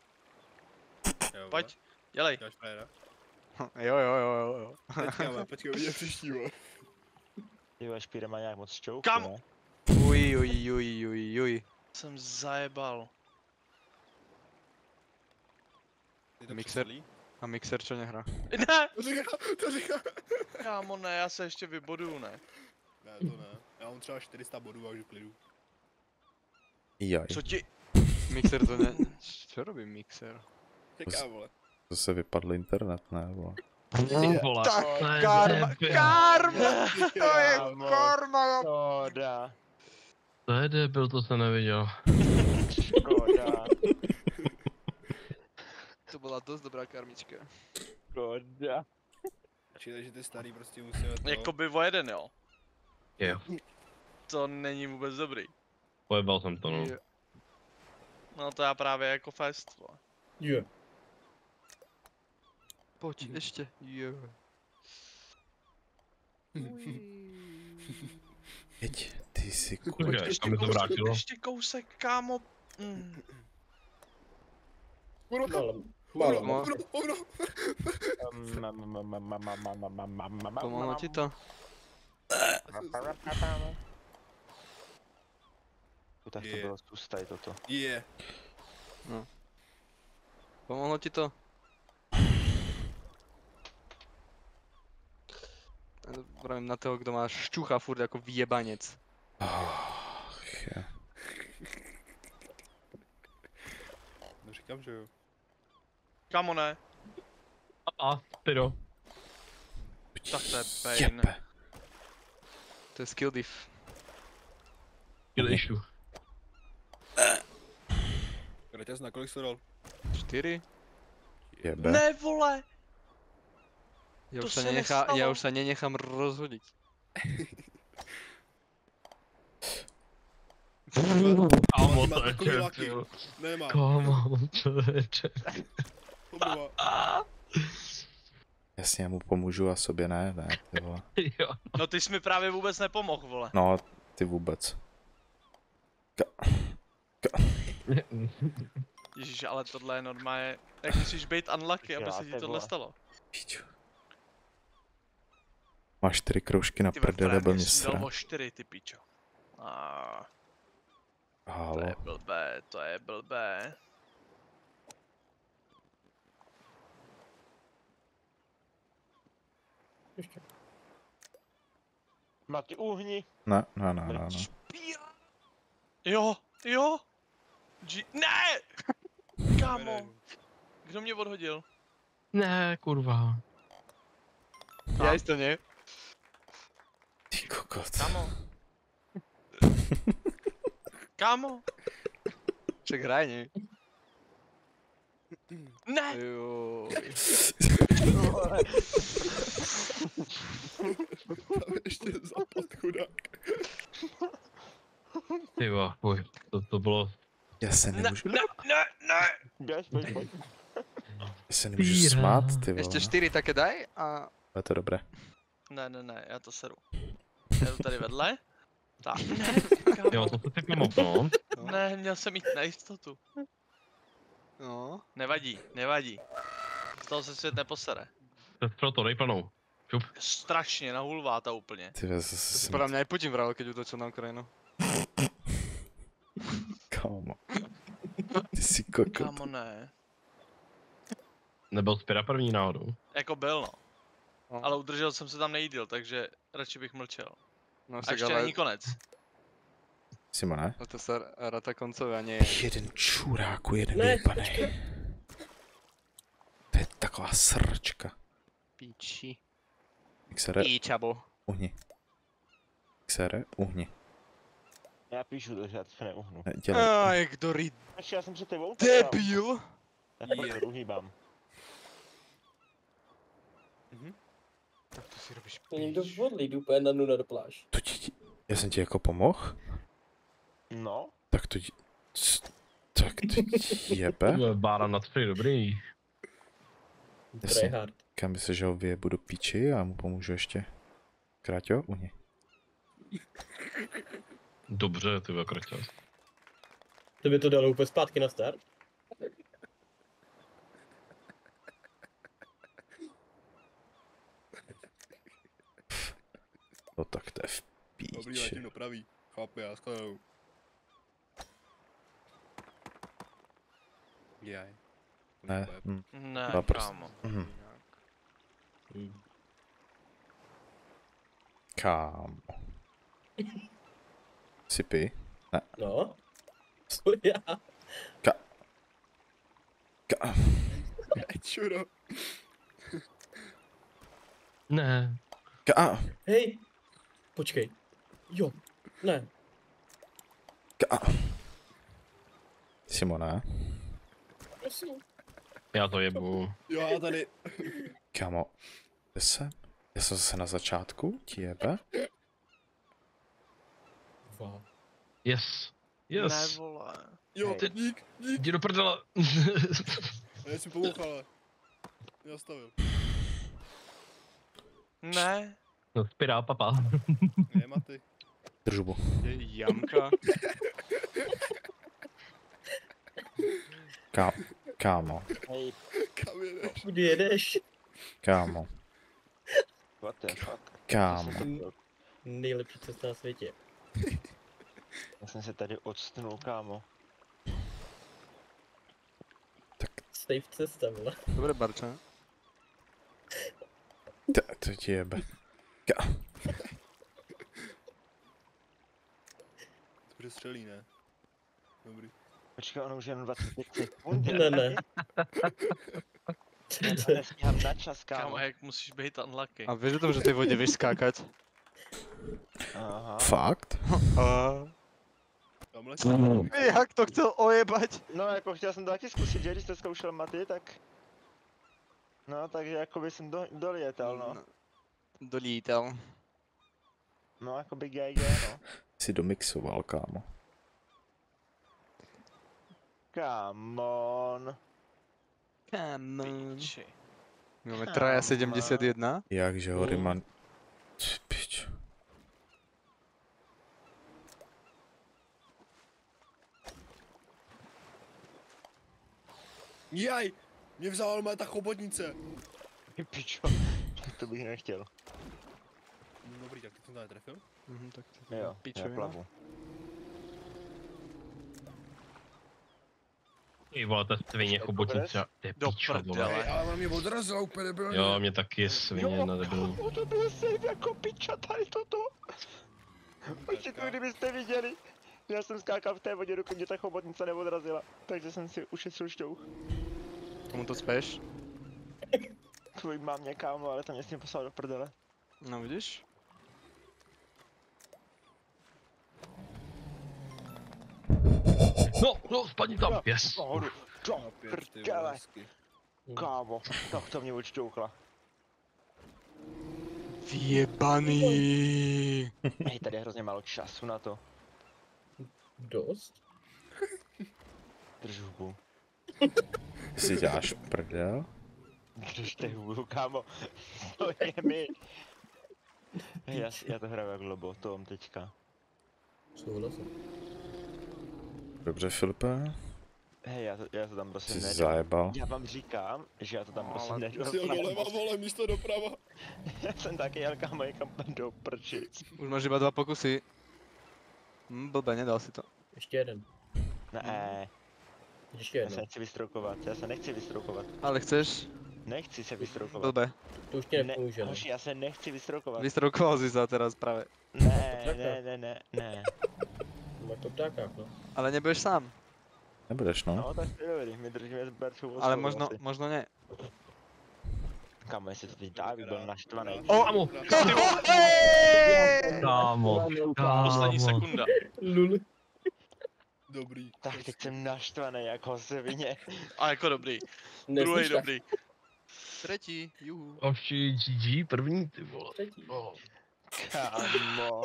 Speaker 7: Jo,
Speaker 2: Pojď, dělej.
Speaker 7: Děláš frajera?
Speaker 3: Jo.
Speaker 7: Počkej, uvidíme příští, vole.
Speaker 4: Ty vole, Špíra má nějak moc šťouku,
Speaker 2: Kam?
Speaker 4: ne?
Speaker 3: Uj.
Speaker 2: Jsem zajebal.
Speaker 7: Je to
Speaker 3: Mixer.
Speaker 7: přesadlý?
Speaker 3: A mixer čo nehrá?
Speaker 2: Ne,
Speaker 7: To říká.
Speaker 2: kámo, ne, já se ještě vyboduju, ne.
Speaker 7: Ne, to ne. Já mám třeba 400 bodů a už v klidu.
Speaker 1: Jaj,
Speaker 2: Co ti?
Speaker 3: Mixer to ne... Čo robí mixer?
Speaker 7: Čeká, vole.
Speaker 1: zase vypadl internet, ne, vole.
Speaker 6: Vole,
Speaker 3: Tak,
Speaker 6: to je
Speaker 3: karma,
Speaker 6: debil.
Speaker 3: karma! To je
Speaker 4: Kámo.
Speaker 3: karma!
Speaker 4: Škoda.
Speaker 6: To je debil, to jsem neviděl.
Speaker 4: Škoda.
Speaker 3: To bola dosť dobrá karmička.
Speaker 4: Škoda.
Speaker 7: Čili, že ty starý prostě musel to...
Speaker 2: Jakoby o jeden, jo.
Speaker 6: Jo.
Speaker 2: To není vůbec dobrý.
Speaker 6: Pojebal jsem to, no.
Speaker 3: Jo.
Speaker 2: No to já právě jako fest, vole.
Speaker 8: Jo.
Speaker 3: Poď, ešte. Jo.
Speaker 1: Jeď, ty si
Speaker 6: Počkej,
Speaker 1: kurva.
Speaker 6: tam mi to vrátilo.
Speaker 2: Ještě kousek, kámo.
Speaker 8: Málo.
Speaker 3: Pomohlo ti to?
Speaker 4: Tak to
Speaker 7: Je.
Speaker 4: bylo zůstaj toto.
Speaker 7: Je.
Speaker 3: Pomohlo ti to? Vravím na toho, kto má šťucha furt ako vyjebanec.
Speaker 1: Ja.
Speaker 7: No říkám, že jo.
Speaker 2: Kámo, ne.
Speaker 6: A, pyro.
Speaker 2: Tak to je pain.
Speaker 1: Jepe.
Speaker 3: To je skill diff.
Speaker 6: Kill issue.
Speaker 7: Reťaz, na kolik jsi to dal?
Speaker 3: 4?
Speaker 1: Jebe.
Speaker 2: Ne, vole.
Speaker 3: Ja
Speaker 2: To
Speaker 3: už sa
Speaker 2: sa
Speaker 3: nenechám, ja
Speaker 2: nestalo.
Speaker 3: už sa nenechám rozhodiť.
Speaker 6: Kámo,
Speaker 7: Má
Speaker 6: to je
Speaker 7: takový laky.
Speaker 6: čepil.
Speaker 7: Nemá.
Speaker 6: Kámo, to je čepil.
Speaker 7: Omluva.
Speaker 1: Jasně, já mu pomůžu a sobě ne, ty vole.
Speaker 6: Jo.
Speaker 2: No ty jsi mi právě vůbec nepomohl, vole.
Speaker 1: No, ty vůbec.
Speaker 2: Ježíš, ale tohle je normálně... Jak musíš být unlucky, aby se ti
Speaker 4: Děláte,
Speaker 2: tohle
Speaker 4: vole.
Speaker 2: stalo?
Speaker 1: Piču. Máš 4 kroužky na
Speaker 2: Ty
Speaker 1: prdele, byl mě
Speaker 2: jsi dal
Speaker 1: sra.
Speaker 2: o 4, ty pičo. To
Speaker 1: Halo.
Speaker 2: je blbé, to je blbé.
Speaker 8: Ještě.
Speaker 4: Má ty uhni.
Speaker 1: Ne.
Speaker 2: Jo. Ne! Kámo, kdo mě odhodil?
Speaker 6: Ne, kurva.
Speaker 3: Ja isto nie.
Speaker 1: Ty kokot.
Speaker 2: Kámo,
Speaker 3: Však hraj, nie?
Speaker 2: Ne!
Speaker 3: Jo.
Speaker 7: Tam ještě zapad chudák.
Speaker 6: Ty pojď, to bylo...
Speaker 1: Já se
Speaker 2: Ne,
Speaker 1: nemůžu,
Speaker 2: ne, ne!
Speaker 4: Běž, pojď, pojď.
Speaker 1: já se nemůžu smát, ty vole.
Speaker 3: Ještě 4 také daj a...
Speaker 1: Je to dobré.
Speaker 2: Ne, já to seru. Já jdu tady vedle. Tak, ne,
Speaker 6: Jo, to se teď nemohl, no.
Speaker 2: ne, měl jsem jít na jistotu.
Speaker 3: No.
Speaker 2: Nevadí. Z toho se svět neposere.
Speaker 6: Pro to, dej plnou. Šup.
Speaker 2: Strašně nahulváta úplně.
Speaker 1: Ty
Speaker 3: To
Speaker 1: zase
Speaker 3: si podľa mňa aj Putin vral, keď utočil na Ukrajinu.
Speaker 1: kámo. Ty jsi kokot.
Speaker 2: Kámo, ne.
Speaker 6: Nebyl Spira první náhodou.
Speaker 2: Jako byl, no.
Speaker 3: No.
Speaker 2: Ale udržel jsem se tam nejdýl, takže radši bych mlčel.
Speaker 3: No
Speaker 2: A
Speaker 3: však
Speaker 2: ještě
Speaker 3: ale
Speaker 2: není konec.
Speaker 1: Simone?
Speaker 3: to sa rata koncovia nie je.
Speaker 1: Jeden čuráku, jeden
Speaker 8: Ne,
Speaker 1: jebanej. To je taková srčka.
Speaker 3: Píči.
Speaker 1: Xere,
Speaker 3: Píčabo.
Speaker 1: uhni. Xere, uhni.
Speaker 4: Já píšu, takže já to neuhnu.
Speaker 1: Ne, dělej.
Speaker 3: Aj, kdo rí...
Speaker 4: Ač já jsem před tebou.
Speaker 3: Debil!
Speaker 4: Já se uhýbám.
Speaker 3: Tak to si robíš
Speaker 8: Někdo
Speaker 3: píč.
Speaker 8: vodlí, jdu úplně na nula do pláž.
Speaker 1: To ti, já jsem ti jako pomohl?
Speaker 4: No,
Speaker 1: Tak to ti, tak to ti jebe?
Speaker 6: Bára na 3, dobrý.
Speaker 1: Jasně.
Speaker 8: Tryhard.
Speaker 1: Kam myslíš, že ho vyjebu do píči a mu pomůžu ještě? Kráťo, uhni.
Speaker 6: Dobře, ty kraťas.
Speaker 8: To by to dalo úplně zpátky na start.
Speaker 1: No tak to je v
Speaker 7: Dobrý,
Speaker 1: píči.
Speaker 7: letím do pravý. Chápu, já skladou. Jaj.
Speaker 1: Ne,
Speaker 2: Ne,
Speaker 1: Dva prsty.
Speaker 2: kámo.
Speaker 1: kámo. Sipy?
Speaker 8: No. Co já?
Speaker 1: Ka...
Speaker 7: Čuro.
Speaker 6: Ne.
Speaker 1: Ka...
Speaker 8: Hej. Počkej. Jo. Ne.
Speaker 1: Ka... Simone?
Speaker 8: Prosím.
Speaker 6: Já to jebu.
Speaker 7: Jo, já tady.
Speaker 1: Kámo, kde jsem? Já jsem zase na začátku, ti jebe?
Speaker 8: Wow.
Speaker 6: Yes.
Speaker 2: Ne,
Speaker 6: Yes.
Speaker 2: vole.
Speaker 7: Jo,
Speaker 4: Hej.
Speaker 7: dík.
Speaker 6: Jdi do prdele.
Speaker 7: Já si pomohl, ale. Zastavil.
Speaker 2: Ne.
Speaker 6: No, Spira, papa.
Speaker 7: Ne, Maty.
Speaker 1: Držbu.
Speaker 3: Je jamka.
Speaker 1: Kámo,
Speaker 4: hej,
Speaker 7: Kam jedeš?
Speaker 8: Kudy jedeš?
Speaker 1: kámo,
Speaker 4: what the fuck.
Speaker 1: kámo.
Speaker 8: Nejlepší cesta na světě.
Speaker 4: Já jsem se tady odstnul, kámo.
Speaker 8: Safe cesta, vole.
Speaker 3: Dobre, Barča.
Speaker 1: To ti jebe. Ka...
Speaker 7: To bude střelí, ne? Dobrý.
Speaker 4: Počkej, ono už je jenom 25 sekund.
Speaker 8: Ne.
Speaker 4: Já nestíhám na čas, kámo.
Speaker 2: Kámo, jak musíš být unlucky.
Speaker 3: A vieš o tom, že v tej vode vieš skákať?
Speaker 4: Aha.
Speaker 1: Fakt?
Speaker 7: Tam letí.
Speaker 3: Jak to chcel ojebať?
Speaker 4: No, jako chtěl jsem to taky zkusit, že když to zkoušel Maty, tak... No, takže jakoby jsem dolietal, no.
Speaker 3: Dolítal.
Speaker 4: No, jakoby GG, no.
Speaker 1: Jsi domixoval, kámo.
Speaker 4: Come on.
Speaker 3: Come on.
Speaker 2: Píči.
Speaker 3: Máme traja 71.
Speaker 1: Jakže hory man... Pič.
Speaker 7: Jaj! Mě vzal má ta chobotnice.
Speaker 4: Pičo, to bych nechtěl.
Speaker 7: Dobrý, tak ty jsem to netrefil.
Speaker 3: Tak
Speaker 4: Jo, já
Speaker 3: pičovina.
Speaker 4: plavu.
Speaker 6: Ty vole, ta svině chobotnice. Ty
Speaker 2: Do
Speaker 6: píčo, vole.
Speaker 2: prdele.
Speaker 7: Ale ona mě odrazila úplně debilně.
Speaker 6: Jo, mě taky je svině na debilu.
Speaker 4: Jo, to byl save jako piča tady toto. Počkej, kdybyste viděli. Já jsem skákal v té vodě, dokud mě ta chobotnice neodrazila. Takže jsem si ušetřil šťouch.
Speaker 3: Komu to speš?
Speaker 4: Tvoj mámě, kámo, ale to mě s ním poslal do prdele.
Speaker 3: No vidíš?
Speaker 6: No, spadni tam, yes.
Speaker 4: Nahoru. To
Speaker 7: Opět ty
Speaker 4: prdele,
Speaker 7: vlesky.
Speaker 4: kámo, tak to mě odšťouchla.
Speaker 3: Vyjebaný.
Speaker 4: Hej, tady je hrozně málo času na to.
Speaker 8: Dost?
Speaker 4: Drž hubu.
Speaker 1: Si děláš prdel?
Speaker 4: Držte hubu, kámo. To je mi. Hej, já to hraju jak lobotom teďka.
Speaker 8: Souhlasím.
Speaker 1: Dobře, Filipe.
Speaker 4: Hej, já to tam prostě
Speaker 1: Jsi
Speaker 4: nedám.
Speaker 1: zajebal.
Speaker 4: Já vám říkám, že já to tam prostě
Speaker 3: ale
Speaker 4: nedám.
Speaker 7: Sil doleva, vole, místo doprava.
Speaker 4: Já jsem taky jel, kámo, někam do prčic.
Speaker 3: Už máš iba 2 pokusy. Blbe, nedal si to.
Speaker 8: Ještě jeden.
Speaker 4: Ne,
Speaker 8: Ještě
Speaker 4: já
Speaker 8: jeden.
Speaker 4: se nechci vystrokovat, já se nechci vystrokovat.
Speaker 3: Ale chceš?
Speaker 4: Nechci se vystrokovat.
Speaker 3: Blbe.
Speaker 8: To už ti nepomůže, ne?
Speaker 4: Hoši, já se nechci vystrokovat.
Speaker 3: Vystrokoval si sa teraz práve.
Speaker 4: Ne.
Speaker 8: Máš to ptákách, no.
Speaker 3: Ale nebudeš sám.
Speaker 1: Nebudeš, no.
Speaker 4: No, tak to je dobrý, my držíme s Berčou
Speaker 3: Ale možno ne.
Speaker 4: Kámo, jestli to teď dá, bych byl naštvaný.
Speaker 6: Kámo, kámo,
Speaker 2: Poslední
Speaker 6: kámo.
Speaker 2: sekunda.
Speaker 8: Lul.
Speaker 7: Dobrý.
Speaker 4: Tak teď jsem naštvaný jako svině.
Speaker 2: A jako dobrý.
Speaker 8: Nesmíš
Speaker 2: Druhý
Speaker 8: tak.
Speaker 2: dobrý.
Speaker 3: Tretí, juhu.
Speaker 6: Ovši, GG, první, ty vole.
Speaker 8: Třetí.
Speaker 4: Kámo.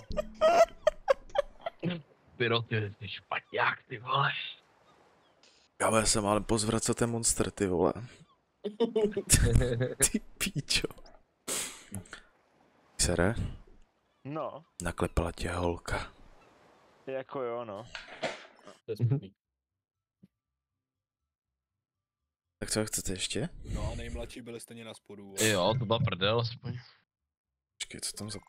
Speaker 6: Pyro, ty jsi špaťák, ty vole.
Speaker 1: Já jsem ale pozvracet ten monster, ty vole. Ty píčo. Sere,
Speaker 4: No,
Speaker 1: naklepala tě holka.
Speaker 4: jako jo, no.
Speaker 8: To je smutný.
Speaker 1: Tak co chcete ještě?
Speaker 7: No a nejmladší byli stejně na spodu. vole.
Speaker 6: Jo, to byla prdel aspoň.
Speaker 1: Počkej, co tam za...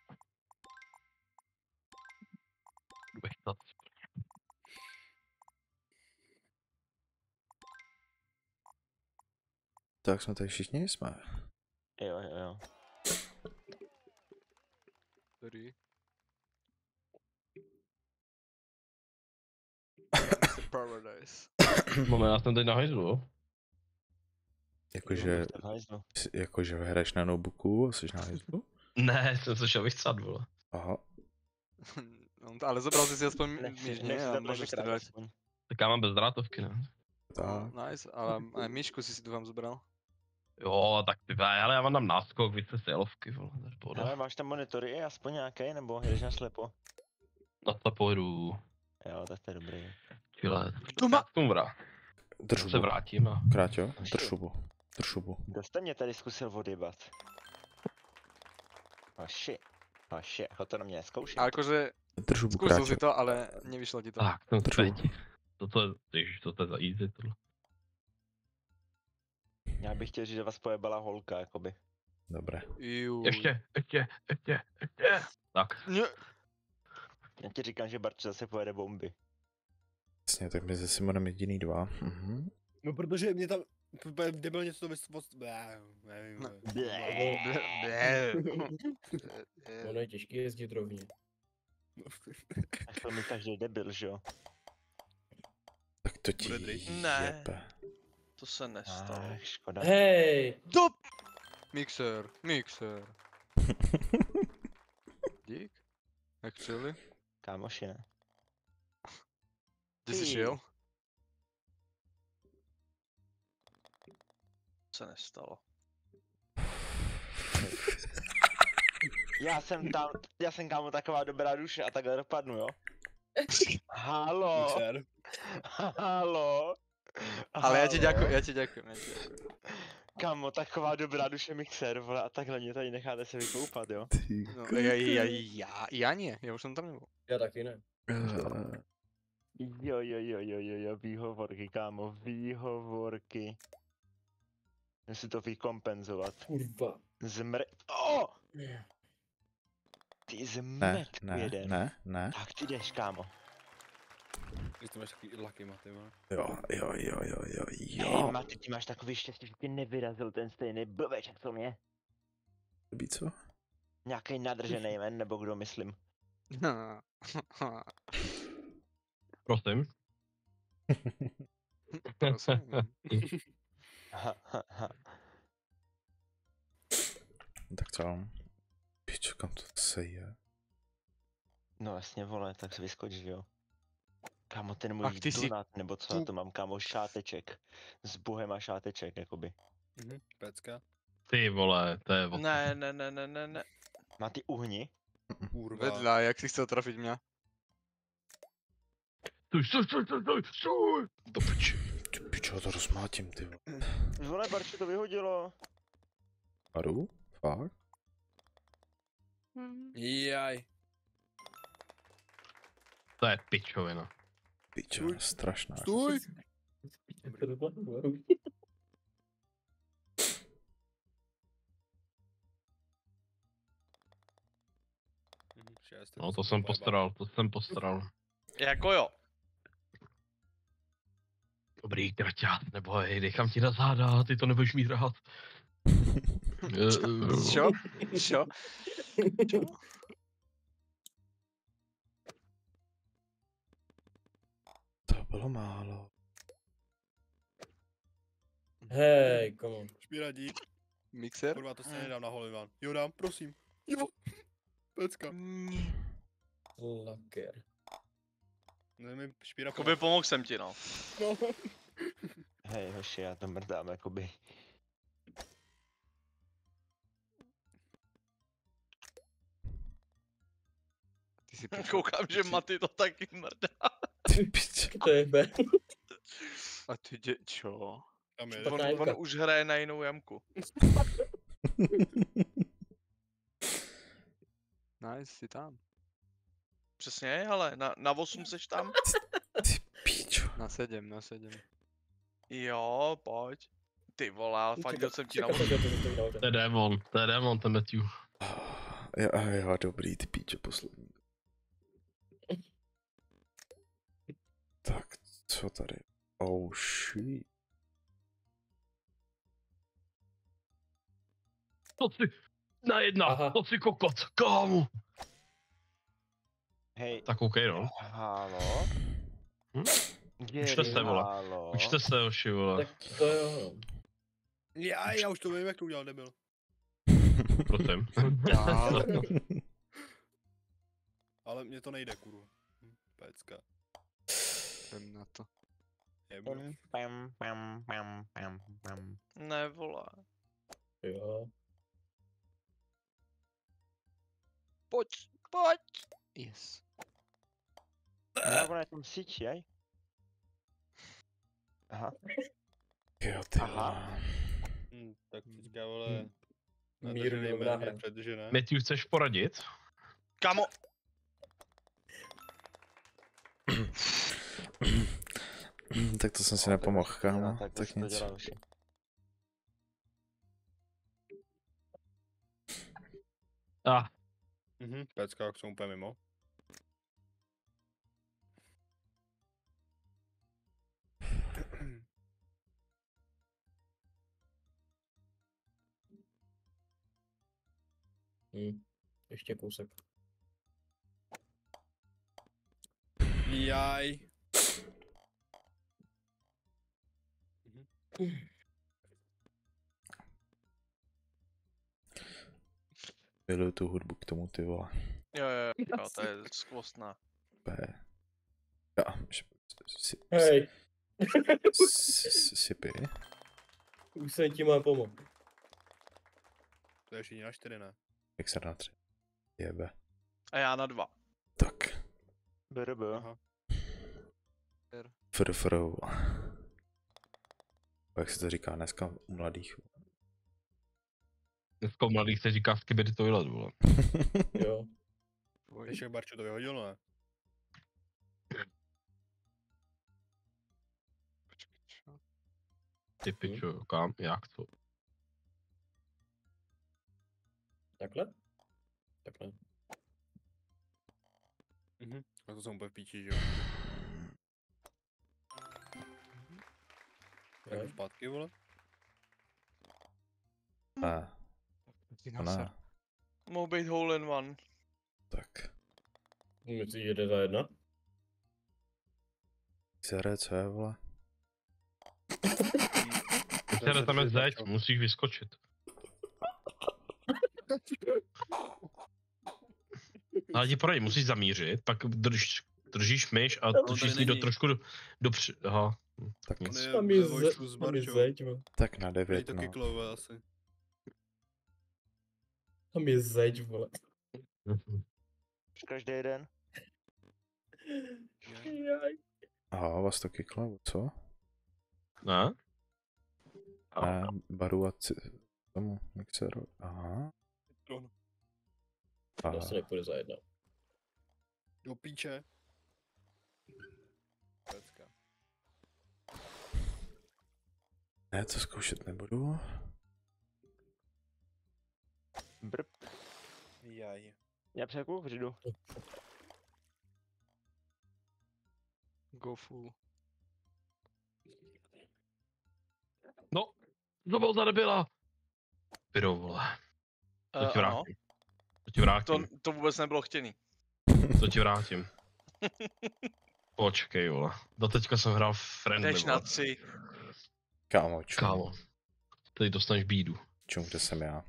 Speaker 1: Tak jsme tady všichni jsme.
Speaker 4: Jo.
Speaker 3: Dobrý. Paradise.
Speaker 6: Moment, já jsem teď na hajzlu, jo?
Speaker 1: Jakože,
Speaker 4: Tak hajzlu.
Speaker 1: jakože hraješ na notebooku a jsi na hajzlu?
Speaker 6: Ne, jsem se šel vychcat, vole.
Speaker 1: Aha.
Speaker 3: No, ale zobral si aspoň
Speaker 4: Nechci
Speaker 3: mížně a
Speaker 4: zabrat
Speaker 3: môžeš
Speaker 4: dvakrát
Speaker 3: strieľať.
Speaker 4: aspoň.
Speaker 6: Tak já mám bezdrátovky, ne?
Speaker 1: Tak.
Speaker 3: Nice, ale aj myšku si dúfam zobral.
Speaker 6: Jo, tak ty vole, ale já vám dám náskok, více silovky, vole, to je pohoda.
Speaker 4: Ale máš tam monitory aspoň nějaký, nebo jdeš na slepo?
Speaker 6: Na to pojedu.
Speaker 4: Jo, tak to je dobrý.
Speaker 6: Čile.
Speaker 3: Kdo má-
Speaker 1: Drž
Speaker 6: Se
Speaker 1: hubu.
Speaker 6: vrátím a...
Speaker 1: Kráťo, drž hubu. Drž hubu.
Speaker 4: Kdo jste mě tady zkusil odjebat? Hoši, ho to na mě neskoušej.
Speaker 3: A akože
Speaker 1: Drž hubu,
Speaker 3: skúsil
Speaker 1: kráťo.
Speaker 3: si to, ale nevyšlo ti to.
Speaker 6: Tak, jsem
Speaker 1: Držu.
Speaker 6: teď. To je za easy, tohle.
Speaker 4: Já bych chtěl říct, že vás pojebala holka, jakoby.
Speaker 1: Dobré.
Speaker 3: Juj.
Speaker 6: Ještě. Tak.
Speaker 3: Ne.
Speaker 4: Já ti říkám, že Barč zase pojede bomby.
Speaker 1: Jasně, tak my se Simonem jediný dva.
Speaker 7: No protože mě tam debilně to nevím.
Speaker 3: No.
Speaker 8: Ono je těžký jezdit rovně.
Speaker 4: Tak to mi každý debil, že jo?
Speaker 1: Tak to ti
Speaker 7: Bude drž.
Speaker 2: Ne.
Speaker 1: jebe.
Speaker 2: To se nestalo.
Speaker 4: Škoda.
Speaker 8: Hej!
Speaker 3: Dop! Mixer. Dík. Actually.
Speaker 4: Kámoši, ne?
Speaker 3: Kde jsi
Speaker 4: Ty.
Speaker 3: šel?
Speaker 2: To se nestalo.
Speaker 4: Já jsem kámo taková dobrá duše a takhle dopadnu, jo? Halo,
Speaker 7: Mixer.
Speaker 4: halo.
Speaker 3: Ale ja ti
Speaker 4: Halo.
Speaker 3: ďakujem, ja ti ďakujem.
Speaker 4: Kámo, taková dobrá duše mixer, vole, a takhle mě tady necháte se vykoupat, jo?
Speaker 1: Ty.
Speaker 3: No, ja nie, ja už som tam nebol.
Speaker 8: Já taky ne.
Speaker 4: Jo, výhovorky, kámo, výhovorky. Musím to vykompenzovat.
Speaker 8: Kurva.
Speaker 4: Oh! Ty
Speaker 1: Ne,
Speaker 4: zmrt
Speaker 1: ne,
Speaker 4: jeden.
Speaker 1: ne.
Speaker 4: Tak ty jdeš, kámo.
Speaker 7: Že to máš takový laky, Maty, vole.
Speaker 1: Jo.
Speaker 4: Hej, Maty, ty máš takový štěstí, že ti nevyrazil ten stejný blbeček, co mě.
Speaker 1: By co?
Speaker 4: Nějaký nadržený men, nebo kdo myslím.
Speaker 6: Prosím.
Speaker 3: Prosím.
Speaker 1: Tak co? Pič, kam to se je?
Speaker 4: No jasně, vole, tak se vyskoč, že jo. Kámo, ten
Speaker 3: Ach,
Speaker 4: můj
Speaker 3: ty jsi-
Speaker 4: donat, nebo co já to mám, kámo, šáteček. S bohem a šáteček, jakoby.
Speaker 7: Pecka.
Speaker 6: Ty vole, to je
Speaker 2: Ne.
Speaker 4: Má ty uhni?
Speaker 7: Kurva.
Speaker 3: Vedľa, jak si chcel trafiť mňa?
Speaker 6: Stůj! Do piči.
Speaker 1: Ty pičo, to rozmátím, ty vole.
Speaker 4: Vole, Barči to vyhodilo.
Speaker 1: Aru? Fakt?
Speaker 7: Jaj.
Speaker 6: To je pičovina.
Speaker 1: Pičo, strašná.
Speaker 7: Stůj!
Speaker 6: No to jsem postaral.
Speaker 2: Jako jo.
Speaker 6: Dobrý, kraťát, neboj, nechám ti na záda, ty to nebudeš mít rád.
Speaker 3: Čo? Čo? Čo?
Speaker 1: To bylo málo.
Speaker 8: Hej, come on.
Speaker 7: Špíra, dík.
Speaker 3: Mixer?
Speaker 7: Kurva, to se nedám na holivan. Jo, dám, prosím. Jo. Pecka.
Speaker 8: Laker.
Speaker 7: Nevím, Špíra.
Speaker 2: Jakoby pomohl jsem ti, no.
Speaker 7: No.
Speaker 4: Hej, hoši, já to mrdám, jakoby.
Speaker 3: Ty si
Speaker 2: Koukám, že Maty to taky mrdá.
Speaker 1: Ty pičo.
Speaker 8: To je B.
Speaker 3: A ty čo?
Speaker 7: Tam je.
Speaker 8: Tak-
Speaker 2: On už hraje na jinou jamku.
Speaker 3: Nice, si tam.
Speaker 2: Přesně, ale na 8 seš tam?
Speaker 1: Ty pičo.
Speaker 3: Na 7, na 7.
Speaker 2: Jo, pojď. Ty vole, ale fandil jsem ti na
Speaker 8: Čekal
Speaker 2: 8.
Speaker 8: jsem, že to stojí nahoře.
Speaker 6: To je démon, ten Matthew.
Speaker 1: Jo, dobrý, ty pičo, poslední. Tak, co tady? Oh shit.
Speaker 6: Pojď si, na jedna,
Speaker 8: Aha.
Speaker 6: pojď si kokot, kámo.
Speaker 4: Hej,
Speaker 6: Tak OK, no.
Speaker 4: halo?
Speaker 6: Hm?
Speaker 4: Gary,
Speaker 6: Učte se, vole.
Speaker 4: halo?
Speaker 6: Učte se, hoši, vole.
Speaker 8: Tak to jo, no.
Speaker 7: Já už to vím, jak to udělal, nebyl.
Speaker 6: Prosím.
Speaker 7: Ale mně to nejde, kurva. Pecka.
Speaker 3: Jdem na to.
Speaker 7: Jebnu.
Speaker 2: Ne, vole.
Speaker 8: Jo.
Speaker 3: Pojď, pojď! Yes.
Speaker 4: Jako na tom síti, aj? Aha.
Speaker 1: Jo, ty
Speaker 4: Aha.
Speaker 1: vole.
Speaker 7: Tak teďka, vole.
Speaker 8: Mírně dobrá hra.
Speaker 7: Protože ne.
Speaker 6: Matthew, chceš poradit?
Speaker 2: Kamo,
Speaker 1: Tak to jsem si nepomohl, kámo.
Speaker 4: Tak
Speaker 1: Tak
Speaker 4: to
Speaker 1: nic.
Speaker 4: dělá už.
Speaker 7: Pecka, jak jsem úplně mimo.
Speaker 8: Ještě kousek.
Speaker 7: Jaj.
Speaker 1: Miluju tu hudbu k tomu, ty vole.
Speaker 2: jo, to je skvostná.
Speaker 1: P. Jo,
Speaker 8: Hej,
Speaker 1: Sipy.
Speaker 8: už jsem ti má pomoct.
Speaker 7: To je ještě na 4, ne?
Speaker 1: Mixer na 3. Jebe.
Speaker 2: A já na 2.
Speaker 1: Tak.
Speaker 4: BRB.
Speaker 7: Aha.
Speaker 1: Frfrou. Jak se to říká dneska u mladých.
Speaker 6: Dneska u mladých se říká skibidi toilet, vole.
Speaker 8: Jo.
Speaker 7: Víš, jak Barčo to vyhodil, ne?
Speaker 3: Počkej, čo?
Speaker 6: Ty pičo, kam, jak to?
Speaker 8: Takhle? Takhle.
Speaker 7: A to jsem úplně v píči, že jo? Tak
Speaker 8: Jo.
Speaker 7: zpátky, vole?
Speaker 1: Ne,
Speaker 3: Ty
Speaker 1: to
Speaker 3: na
Speaker 1: ne.
Speaker 2: Mohl být hole in one.
Speaker 1: Tak.
Speaker 8: Myslíš, že jde za jedna?
Speaker 1: Xere, co je, vole?
Speaker 6: Xere, tam je zeď, musíš vyskočit. Ale ti poradí, musíš zamířit, pak drž držíš myš a
Speaker 7: on
Speaker 6: točíš
Speaker 7: tady
Speaker 6: ji do
Speaker 7: není.
Speaker 6: trošku Aha.
Speaker 1: Tak,
Speaker 7: On je
Speaker 8: Tam
Speaker 7: ve
Speaker 8: je,
Speaker 7: vojsku s
Speaker 8: tam je
Speaker 7: Barčou.
Speaker 8: zeď, vole.
Speaker 1: tak na
Speaker 7: Prý
Speaker 1: 9,
Speaker 7: to
Speaker 1: no.
Speaker 7: kiklové asi.
Speaker 8: Tam je zeď, vole.
Speaker 4: Každý jeden.
Speaker 8: Jaj.
Speaker 1: Aha, vás to kiklo, co?
Speaker 6: Ne?
Speaker 1: Ne, baru a tomu mixeru. Aha.
Speaker 7: On.
Speaker 8: To
Speaker 1: Aha.
Speaker 8: asi nepůjde za jedna.
Speaker 7: Do píče. Pecka.
Speaker 1: Ne, to zkoušet nebudu.
Speaker 4: Brp.
Speaker 7: Jaj.
Speaker 4: Já překu vřidu.
Speaker 3: Go full.
Speaker 6: No, to byl za debila. Pyro, vole. To ti
Speaker 2: Ano,
Speaker 6: vrátím. To ti vrátím.
Speaker 2: to vůbec nebylo chtěný.
Speaker 6: To ti vrátím. Počkej, vole. Doteďka jsem hrál friendly,
Speaker 2: Jdeš na
Speaker 6: vole.
Speaker 2: 3.
Speaker 1: Kámo, čum.
Speaker 6: Kámo. Teď dostaneš bídu.
Speaker 1: Čum, kde jsem já?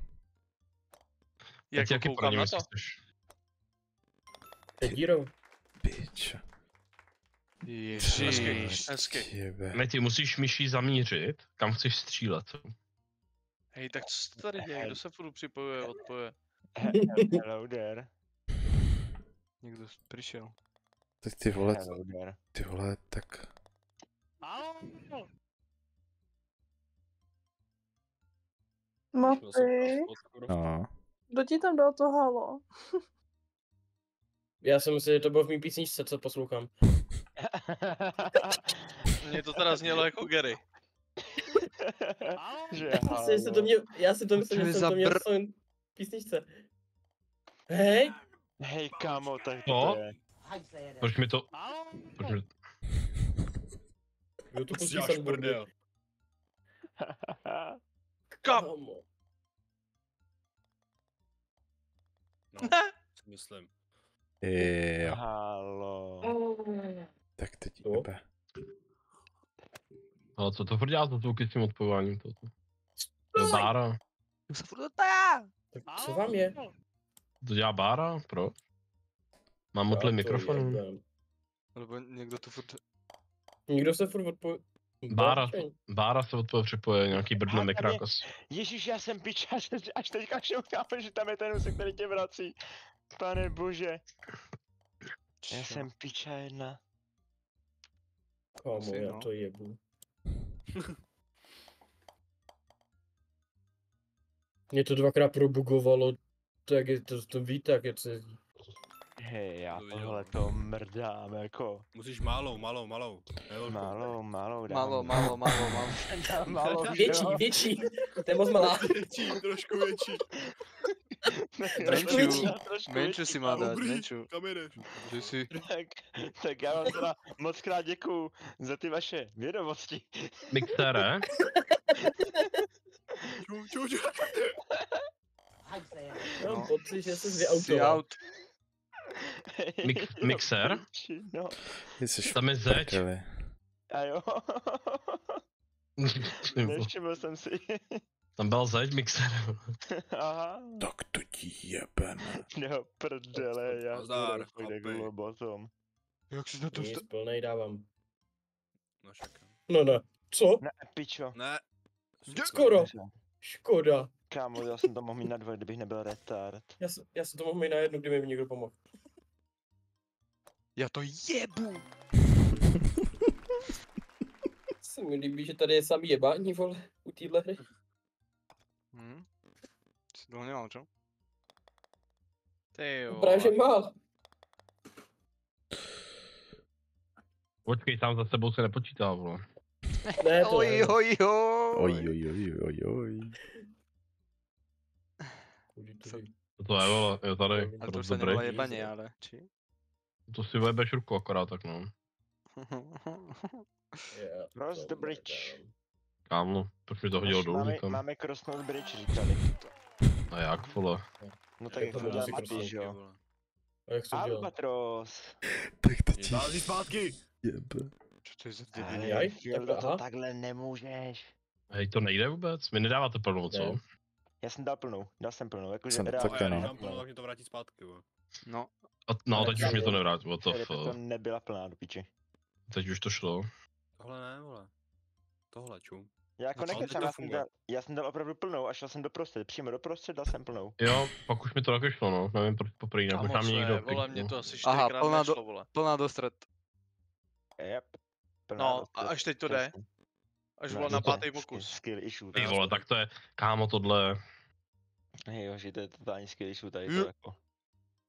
Speaker 6: Já ti
Speaker 2: Jako
Speaker 6: taky
Speaker 2: koukám
Speaker 6: poradím,
Speaker 2: na
Speaker 6: jestli
Speaker 2: to.
Speaker 6: chceš.
Speaker 8: Je dírou.
Speaker 1: Pič.
Speaker 2: Ježiš, hezky.
Speaker 1: Jebe.
Speaker 6: Meti, musíš myší zamířit, kam chceš střílet.
Speaker 2: Hej, tak co se tady děje? Kdo se furt připojuje, odpoje?
Speaker 4: Hello there.
Speaker 3: Někdo přišel.
Speaker 1: Tak ty vole,
Speaker 4: Hello there.
Speaker 1: ty vole, tak...
Speaker 5: Mapy,
Speaker 1: No.
Speaker 5: kdo ti tam dal to halo?
Speaker 8: Já si myslím, že to bylo v mý písničce, co poslouchám.
Speaker 2: Mně to teda znělo jako Gary.
Speaker 4: Že
Speaker 8: Já si to myslím, že jsem to měl v svém písničce. Hej!
Speaker 4: Hej kámo, tak
Speaker 6: No.
Speaker 4: to je.
Speaker 6: Proč mi to... Proč mi...
Speaker 8: Kdo tu pustí
Speaker 7: Děláš
Speaker 8: Sunburnu?
Speaker 7: prdel.
Speaker 8: Kámo.
Speaker 7: No, si myslím.
Speaker 1: Jo,
Speaker 4: Halo.
Speaker 1: tak teď
Speaker 8: Co?
Speaker 1: jebe.
Speaker 6: Ale co to furt dělá za zvuky s tím odpojováním toto? Do bára?
Speaker 2: Kdo se furt dotá?
Speaker 8: Tak co vám je?
Speaker 6: To dělá bára? Proč? Mám utlý mikrofon.
Speaker 3: Nebo někdo tu furt...
Speaker 8: Nikdo se furt odpojí.
Speaker 6: Bára se od toho připoje, nějaký brdne
Speaker 4: Aha,
Speaker 6: mikrákos.
Speaker 4: Ježíš, já jsem pič, až teďka šoukám, že tam je ten úsek, který tě vrací. Pane bože. Já jsem piča jedna.
Speaker 8: Kámo,
Speaker 3: Asi,
Speaker 8: já
Speaker 3: no.
Speaker 8: to jebu. Mě to dvakrát probugovalo, tak je to víte, jak je to jezdí.
Speaker 4: Hej, já
Speaker 7: To viděl.
Speaker 4: tohle to mrdám, jako.
Speaker 7: Musíš malou. Nevelkou.
Speaker 4: Malou, dám.
Speaker 2: Málo.
Speaker 4: Dám malou,
Speaker 8: Větší, to je moc malá.
Speaker 7: Větší, trošku větší.
Speaker 8: Trošku větší.
Speaker 3: Menšu si má dát,
Speaker 7: Dobrý.
Speaker 3: menšu.
Speaker 7: Kam jedeš?
Speaker 3: Že si...
Speaker 4: Tak já vám teda moc krát děkuju za ty vaše vědomosti.
Speaker 6: Mixére?
Speaker 7: Čau.
Speaker 8: Mám pocit, že jsi
Speaker 3: Si
Speaker 8: vyautoval.
Speaker 3: out.
Speaker 6: Mixer?
Speaker 4: No,
Speaker 1: Jsi
Speaker 6: Tam je zeď.
Speaker 1: prdeli.
Speaker 4: a jo. Nevšiml jsem si.
Speaker 6: Tam byl zeď mixer.
Speaker 4: Aha.
Speaker 1: Tak to ti jebem.
Speaker 4: No prdele, já
Speaker 7: Nazdar,
Speaker 4: půjde
Speaker 7: chlapi.
Speaker 4: globotom.
Speaker 3: Jak si na to
Speaker 8: Nic, plnej dávám.
Speaker 7: No čekám.
Speaker 8: No ne. Co?
Speaker 4: Ne, pičo.
Speaker 7: Ne.
Speaker 8: Skoro. Škoda.
Speaker 4: Kámo, já jsem to mohl mít na dvoj, kdybych nebyl retard.
Speaker 8: Já jsem to mohl mít na jednu, kdyby mi někdo pomohl.
Speaker 3: Já to jebu!
Speaker 8: Se mi líbí, že tady je samý jebání, vole, u téhle hry.
Speaker 3: Si toho nemám, čo?
Speaker 2: Ty jo.
Speaker 8: Právě, že má.
Speaker 6: Počkej, sám za sebou se nepočítá, vole.
Speaker 8: Ne, to ne.
Speaker 1: Oj.
Speaker 6: To je, vole, je tady.
Speaker 3: Ale to už
Speaker 6: Dost
Speaker 3: se
Speaker 6: dobrý.
Speaker 3: nevolá jebaně, ale či?
Speaker 6: To si vejbeš ruku akorát tak, no.
Speaker 4: Cross the bridge.
Speaker 6: Kámo, proč mi to hodilo dolů někam?
Speaker 4: Máme crossnout bridge, říkali.
Speaker 6: A jak, vole?
Speaker 4: No tak
Speaker 8: Jak
Speaker 4: jak
Speaker 8: to
Speaker 4: to
Speaker 8: bude
Speaker 4: dělá
Speaker 8: asi
Speaker 4: Matýš,
Speaker 8: crossnout,
Speaker 4: jo.
Speaker 8: A jak se to dělá?
Speaker 4: Albatros.
Speaker 1: Tak to ti
Speaker 7: Vází zpátky.
Speaker 1: jebe.
Speaker 3: Čo to je za
Speaker 4: Ale
Speaker 3: debil?
Speaker 8: Jaj,
Speaker 4: Fildo,
Speaker 8: aha.
Speaker 4: to takhle nemůžeš.
Speaker 6: Hej, to nejde vůbec? Vy nedáváte plnou, co?
Speaker 8: Ne.
Speaker 4: Já jsem dal plnou, jakože
Speaker 1: Jsem
Speaker 4: reálně
Speaker 1: taky,
Speaker 7: Já
Speaker 1: no.
Speaker 7: když dám plnou, tak mě to vrátí zpátky, vole.
Speaker 3: No.
Speaker 6: No, teď už mě to nevrátí, what the
Speaker 4: ryba to
Speaker 6: fuck.
Speaker 4: nebyla plná do piči.
Speaker 6: Teď už to šlo.
Speaker 7: Tohle ne, vole. Tohle, čum.
Speaker 4: Já jako
Speaker 7: No, ale
Speaker 4: nekecám,
Speaker 7: to funguje.
Speaker 4: já jsem dal opravdu plnou a šel jsem doprostřed, přímo doprostřed dal jsem plnou.
Speaker 6: Jo, pak už mi to taky šlo, no. Nevím proč poprvé, jinak
Speaker 2: Kámo,
Speaker 6: možná mě
Speaker 2: co
Speaker 6: někdo
Speaker 2: je, vole, mě
Speaker 6: kliknul.
Speaker 2: to asi
Speaker 3: Aha,
Speaker 2: 4krát
Speaker 3: plná
Speaker 2: nešlo, vole.
Speaker 3: Plná dostřed.
Speaker 4: Yep. Plná
Speaker 2: No, a
Speaker 4: doprostřed.
Speaker 2: až teď to jde. Až
Speaker 4: No,
Speaker 2: bylo na
Speaker 4: to je
Speaker 2: 5. pokus.
Speaker 4: Skill issue.
Speaker 6: Ty vole, tak to je, kámo, tohle.
Speaker 4: Jo, že to je totální skill issue tady to jako.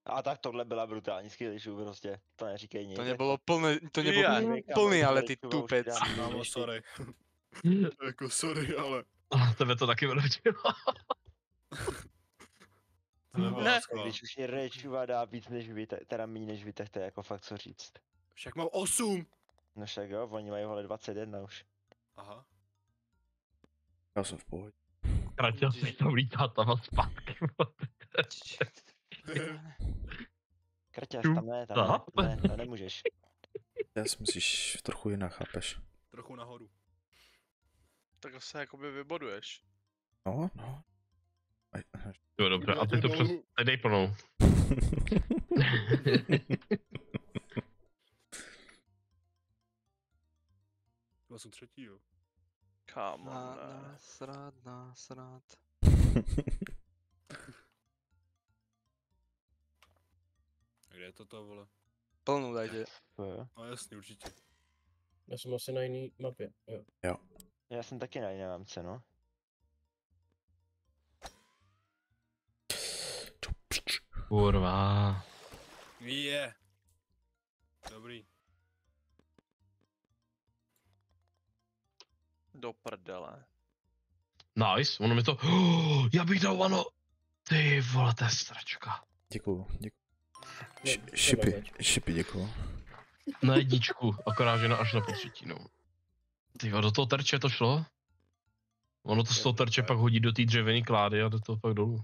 Speaker 4: A tak tohle byla brutální skill issue prostě, to neříkej nic.
Speaker 3: To nebylo plné, to
Speaker 2: Je.
Speaker 3: nebylo plný, ale ty tupec.
Speaker 7: Kámo, sorry. Jako sorry, ale...
Speaker 6: A tebe to taky vrátilo.
Speaker 7: To nebylo
Speaker 2: Ne.
Speaker 7: láska.
Speaker 4: Když už je rečuva dá víc než vy, teda méně než vy, tak to je jako fakt co říct.
Speaker 7: Však mám 8.
Speaker 4: No však jo, oni mají vole 21 už.
Speaker 7: Aha.
Speaker 1: Já jsem v pohodě.
Speaker 6: Ztratil jsi to vlítá tam a zpátky.
Speaker 4: Krťas, tam ne, to nemůžeš.
Speaker 1: Já si myslíš trochu jinak, chápeš?
Speaker 7: Trochu nahoru.
Speaker 2: Tak se jakoby vyboduješ.
Speaker 1: No. Aj,
Speaker 6: Jo, dobře, a ty to přes... Teď dej plnou.
Speaker 7: Já jsem třetí, jo.
Speaker 2: Kámo, ne.
Speaker 3: Nasrát.
Speaker 7: Kde je to, vole?
Speaker 3: Plnou dajte.
Speaker 4: Jo.
Speaker 7: No jasně, určitě.
Speaker 8: Já jsem asi na jiný mapě, jo.
Speaker 4: Já jsem taky na jiné mámce, no.
Speaker 6: Kurva.
Speaker 7: Je. Dobrý.
Speaker 2: Do prdele.
Speaker 6: Nice, ono mi to... já bych dal ano. Ty vole, to je stračka.
Speaker 1: děkuju.
Speaker 8: Ne-
Speaker 1: Šipy,
Speaker 8: nemáš.
Speaker 1: šipy, děkuju.
Speaker 6: Na jedničku, akorát že až na potřetinu. Ty vole, do toho terče to šlo? Ono to z toho terče pak hodí do té dřevěné klády a do toho pak dolů.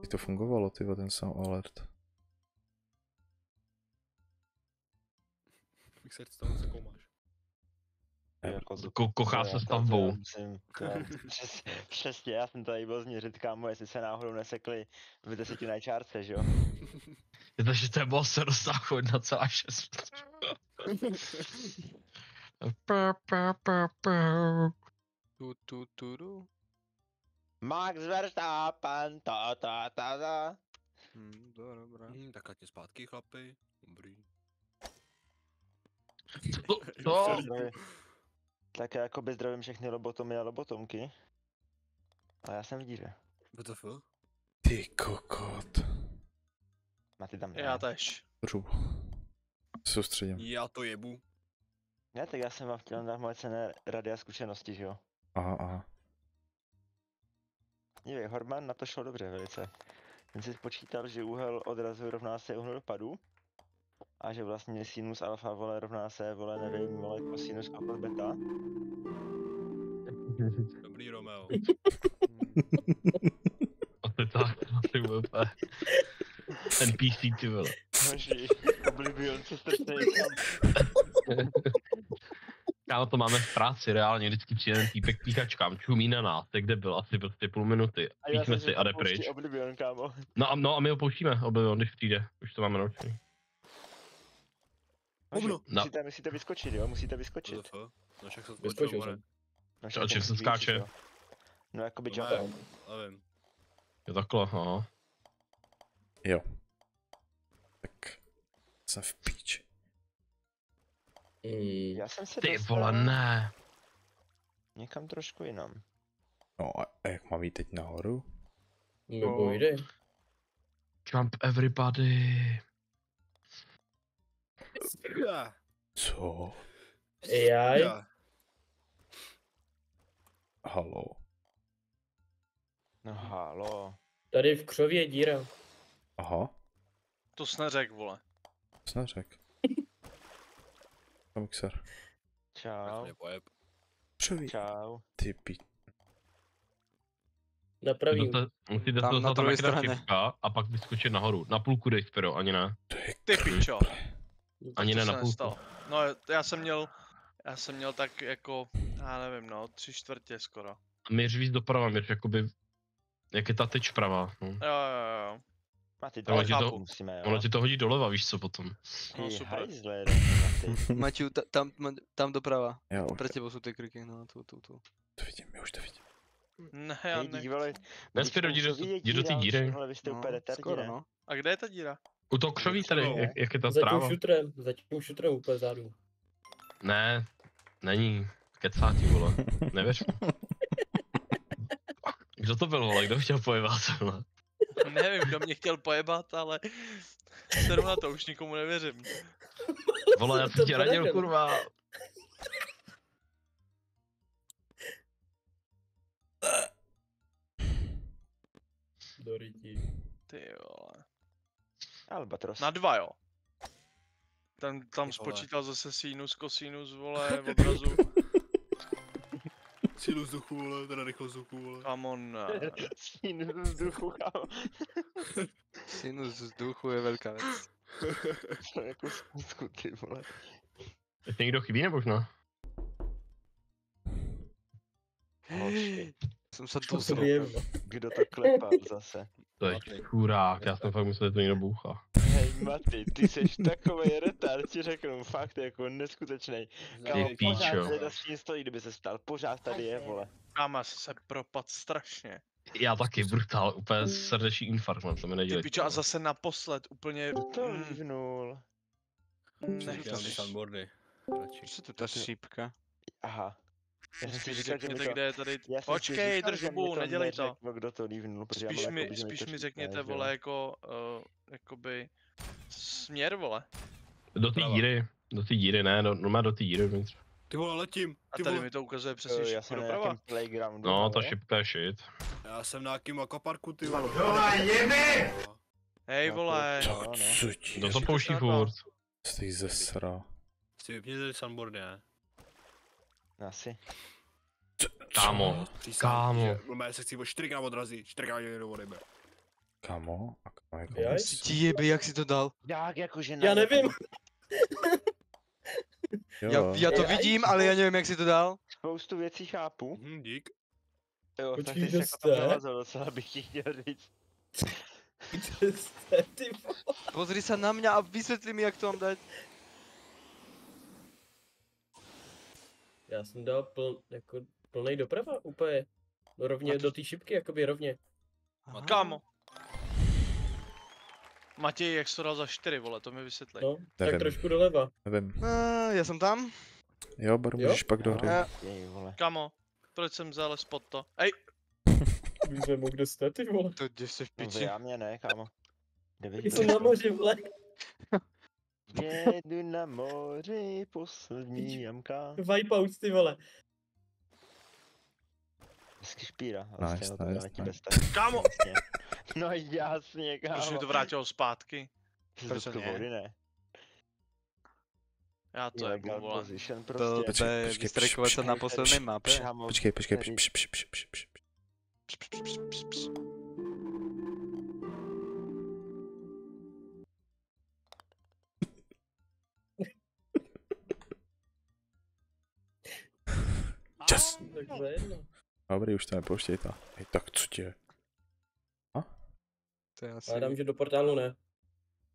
Speaker 1: Jak to fungovalo, ty ten sound alert.
Speaker 7: Mixer, tam se koumáš.
Speaker 4: Jako
Speaker 6: Kochá se stavbou.
Speaker 4: Přesně, já jsem tady byl změřit, kámo, jestli se náhodou nesekli v 10 na čárce, že jo?
Speaker 6: Takže to je boss se dostává 1,6.
Speaker 3: Tu.
Speaker 4: Max Verstappen, ta.
Speaker 3: Dobré.
Speaker 7: Tak ať je zpátky, chlapi. Dobrý.
Speaker 6: To?
Speaker 4: Tak já jakoby zdravím všechny lobotomy a lobotomky. A já jsem v díře.
Speaker 7: BTF?
Speaker 1: Ty kokot.
Speaker 4: A ty tam
Speaker 2: Já tež.
Speaker 1: Hru. Soustředím.
Speaker 7: Já to jebu.
Speaker 4: Ne, tak já jsem vám chtěl dát moje cenné rady a zkušenosti, že jo?
Speaker 1: Aha.
Speaker 4: Dívej, Horman na to šlo dobře velice. Ten si spočítal, že úhel odrazu rovná se úhlu dopadu. A že vlastně sinus alfa vole rovná se vole nevím vole kosinus kopos beta.
Speaker 7: Dobrý Romeo.
Speaker 6: A ty tak, ty vole. NPC, ty vole.
Speaker 4: Hoži, Oblivion, co jste někam.
Speaker 6: Kámo, to máme v práci, reálně vždycky přijde ten týpek píchačkám, čumí na nás, kde byl asi prostě půl minuty,
Speaker 4: A já
Speaker 6: píchme
Speaker 4: jsem
Speaker 6: si a jde
Speaker 4: pouští
Speaker 6: pryč.
Speaker 4: Oblivion, kámo.
Speaker 6: No a my ho pouštíme, Oblivion, když přijde, už to máme naučený.
Speaker 4: Hoži,
Speaker 7: Hovno.
Speaker 6: No.
Speaker 4: musíte vyskočit, jo, musíte vyskočit.
Speaker 7: BTF? No však se
Speaker 8: Vyskočil
Speaker 7: skočil,
Speaker 8: jsem.
Speaker 4: No,
Speaker 6: A čem se skáče?
Speaker 4: No jakoby
Speaker 7: No,
Speaker 4: jumpem.
Speaker 7: nevím.
Speaker 6: Je takhle, aha.
Speaker 1: Jo. Tak. Jsem v píči.
Speaker 4: Já jsem se
Speaker 6: Ty
Speaker 4: dostal
Speaker 6: vole, ne.
Speaker 4: někam trošku jinam.
Speaker 1: No a jak mám jít teď nahoru?
Speaker 8: Nebo jde.
Speaker 6: Jump everybody.
Speaker 1: Co?
Speaker 8: Jaj.
Speaker 1: Halo.
Speaker 4: No halo.
Speaker 8: Tady v křově je díra.
Speaker 1: Aha.
Speaker 2: To jsi neřekl, vole.
Speaker 1: Co neřek? Mixer.
Speaker 4: Čau.
Speaker 1: Převí.
Speaker 4: Čau.
Speaker 1: Ty pí...
Speaker 8: Napravím.
Speaker 6: Musíte
Speaker 3: Tam
Speaker 6: se
Speaker 3: na
Speaker 6: dostat
Speaker 3: druhé
Speaker 6: na
Speaker 3: straně.
Speaker 6: kravčivka a pak vyskočit nahoru. Na půlku dej Spiro, ani ne.
Speaker 2: Ty pičo.
Speaker 6: Ani
Speaker 2: To
Speaker 6: ne
Speaker 2: se
Speaker 6: na půlku.
Speaker 2: nestalo. No já jsem měl tak jako, já nevím no, 3/4 skoro.
Speaker 6: A měř víc doprava, měř jakoby... Jak je ta tyč pravá. No.
Speaker 2: Jo.
Speaker 4: A ty
Speaker 6: Ale
Speaker 4: to
Speaker 6: ti to-
Speaker 4: chápu, musíme, jo.
Speaker 6: Ono ti to hodí doleva, víš co potom.
Speaker 2: No,
Speaker 4: Ty
Speaker 2: super.
Speaker 4: hajzle,
Speaker 3: Maťu, tam doprava.
Speaker 1: Jo,
Speaker 3: Pro tebou jsou ty kriky, no tu.
Speaker 1: to vidím, já už to vidím.
Speaker 2: Ne, já
Speaker 4: Hej,
Speaker 2: ne.
Speaker 4: dík, vole,
Speaker 6: Nespěro, jdi do té díry.
Speaker 4: Vy jste úplně retardi,
Speaker 3: skoro,
Speaker 4: ne?
Speaker 3: no.
Speaker 2: A kde je ta díra?
Speaker 6: U toho křoví tady,
Speaker 7: No.
Speaker 6: jak je ta
Speaker 8: Za tím
Speaker 6: tráva.
Speaker 8: šutrem úplně vzadu.
Speaker 6: Ne, není. Kecá ti, vole. Nevěř mu. Kdo to byl, vole? Kdo chtěl pojebat, vole?
Speaker 2: Nevím, kdo mě chtěl pojebat, ale zrovna to už nikomu nevěřím.
Speaker 6: Vole, já
Speaker 8: To
Speaker 6: jsem ti radil,
Speaker 8: poradil.
Speaker 6: kurva.
Speaker 8: Do ryti.
Speaker 2: Ty vole.
Speaker 4: Albatros.
Speaker 2: Na 2, jo. Tam
Speaker 3: Ty vole.
Speaker 2: spočítal zase sinus, kosinus, vole, v obrazu.
Speaker 7: Sílu vzduchu, vole, teda rychlost vzduchu, vole.
Speaker 2: Come on.
Speaker 4: Sinus vzduchu, kámo.
Speaker 3: Sinus vzduchu je velká věc.
Speaker 4: To je jako skutku, ty vole.
Speaker 6: Ještě někdo chybí, nebo už ne?
Speaker 4: Hoši,
Speaker 3: Jsem se
Speaker 8: To
Speaker 3: dusnul.
Speaker 8: vím.
Speaker 4: kdo to klepal zase?
Speaker 6: To je chudák, já jsem fakt myslel, že to někdo bouchá.
Speaker 4: Hej, Maty, ty jsi takovej retard, ti řeknu, fakt jako neskutečnej. Kámo,
Speaker 6: píčo.
Speaker 4: pořád tady ta skříň stojí, kdyby se stal, pořád tady je, vole.
Speaker 2: Káma se propad strašně.
Speaker 6: Já taky, brutál, úplně srdeční infarkt, mám, to mi
Speaker 2: Ty
Speaker 6: nedělej.
Speaker 2: pičo, a zase naposled úplně...
Speaker 4: Kdo to líhnul?
Speaker 7: Dělám ty sunboardy. Radši.
Speaker 3: Co tu ta šípka?
Speaker 4: Aha. Já jsem si
Speaker 2: Spíš
Speaker 4: říkal, že mi
Speaker 2: řekněte,
Speaker 4: to...
Speaker 2: kde je tady...
Speaker 4: Já jsem si
Speaker 2: Počkej,
Speaker 4: říkal,
Speaker 2: drž
Speaker 4: že mi
Speaker 2: hubu, nedělej to.
Speaker 4: neřekl, kdo to lívnul, protože já mám jako, že
Speaker 2: Spíš
Speaker 4: to
Speaker 2: mi
Speaker 4: říkáš,
Speaker 2: řekněte,
Speaker 4: že
Speaker 2: vole,
Speaker 4: jo.
Speaker 2: jako... jakoby... Směr, vole.
Speaker 6: Do té díry, ne, normálně do té díry vnitř.
Speaker 7: Ty vole, letím.
Speaker 2: A
Speaker 7: Ty
Speaker 2: tady
Speaker 7: vole.
Speaker 2: mi to ukazuje přesně
Speaker 4: Já
Speaker 2: šipku
Speaker 4: jsem na
Speaker 2: doprava.
Speaker 4: nějakém playgroundu.
Speaker 6: No,
Speaker 4: hele.
Speaker 6: ta šipka je shit.
Speaker 7: Já jsem na nějakým akvaparku, ty vole.
Speaker 2: Hej, vole.
Speaker 4: No, no.
Speaker 1: Co ti?
Speaker 6: Kdo to pouští
Speaker 2: Šipka
Speaker 6: furt?
Speaker 1: Jsi zesral.
Speaker 7: Si vypněte ty sunboardy, ne?
Speaker 4: Asi.
Speaker 6: Kámo, kámo.
Speaker 7: Normálně se chci o 4x odrazit, 4x do vody, be.
Speaker 1: Kamo? A kamo jako
Speaker 8: Jaj.
Speaker 1: myslíš?
Speaker 3: Ti jeby, jak si to dal?
Speaker 4: Jak jakože
Speaker 8: Já nevím.
Speaker 1: Jo.
Speaker 3: Já to
Speaker 8: Jaj.
Speaker 3: vidím, ale já nevím, jak si to dal.
Speaker 4: Spoustu věcí chápu.
Speaker 7: Dík.
Speaker 4: Jo, tak
Speaker 8: Počkej,
Speaker 4: ty jsi
Speaker 8: kdo
Speaker 4: jako to
Speaker 8: jste?
Speaker 4: navazal docela, bych ti chtěl říct.
Speaker 8: Kde jste, ty vole?
Speaker 3: Pozri se na mě a vysvětli mi, jak to mám dát.
Speaker 8: Já jsem dal jako plnej doprava úplně. Rovně
Speaker 3: A to-
Speaker 8: do té šipky, jakoby rovně.
Speaker 3: Aha.
Speaker 2: Kámo. Matěj, jak jsi to dal za 4, vole, to mi vysvětlej.
Speaker 8: No, tak
Speaker 1: Nevím.
Speaker 8: trošku doleva.
Speaker 1: Nevím.
Speaker 3: Já jsem tam.
Speaker 1: Jo, Baru,
Speaker 8: Jo?
Speaker 1: můžeš pak do hry.
Speaker 4: Jej, vole.
Speaker 2: Kámo, proč jsem zalez pod to? Ej,
Speaker 8: Víme mu, kde jste, ty vole.
Speaker 3: To jdi se v
Speaker 4: No
Speaker 3: piči.
Speaker 4: já mě ne, kámo. Kde bych
Speaker 8: Jsem na moři, vole.
Speaker 4: Jedu na moři, poslední jamka.
Speaker 8: Wipeout, ty vole.
Speaker 4: Hezky špíra,
Speaker 1: Nice,
Speaker 4: ale stejně to
Speaker 1: nice,
Speaker 4: letí
Speaker 1: nice.
Speaker 4: bez tak.
Speaker 2: kámo,
Speaker 4: Jasně. No jasně,
Speaker 2: proč mi
Speaker 4: kámo.
Speaker 2: to vrátilo zpátky?
Speaker 4: Jsi
Speaker 3: Proč
Speaker 4: dotkl
Speaker 3: ne?
Speaker 4: vody, ne?
Speaker 2: Já to jebu,
Speaker 4: Illegal
Speaker 2: vole.
Speaker 4: position
Speaker 3: To
Speaker 4: prostě.
Speaker 1: Počkej,
Speaker 3: je
Speaker 1: počkej,
Speaker 3: vystrajkovat se na
Speaker 1: počkej,
Speaker 3: poslední mapě.
Speaker 4: Kámo,
Speaker 1: Počkej,
Speaker 4: tady-
Speaker 1: pš. Čas.
Speaker 8: Tak za jedno.
Speaker 1: Dobrý, už to nepouštějte. Hej, tak co ti je?
Speaker 3: To je asi,
Speaker 8: Hádám, že do portálu ne.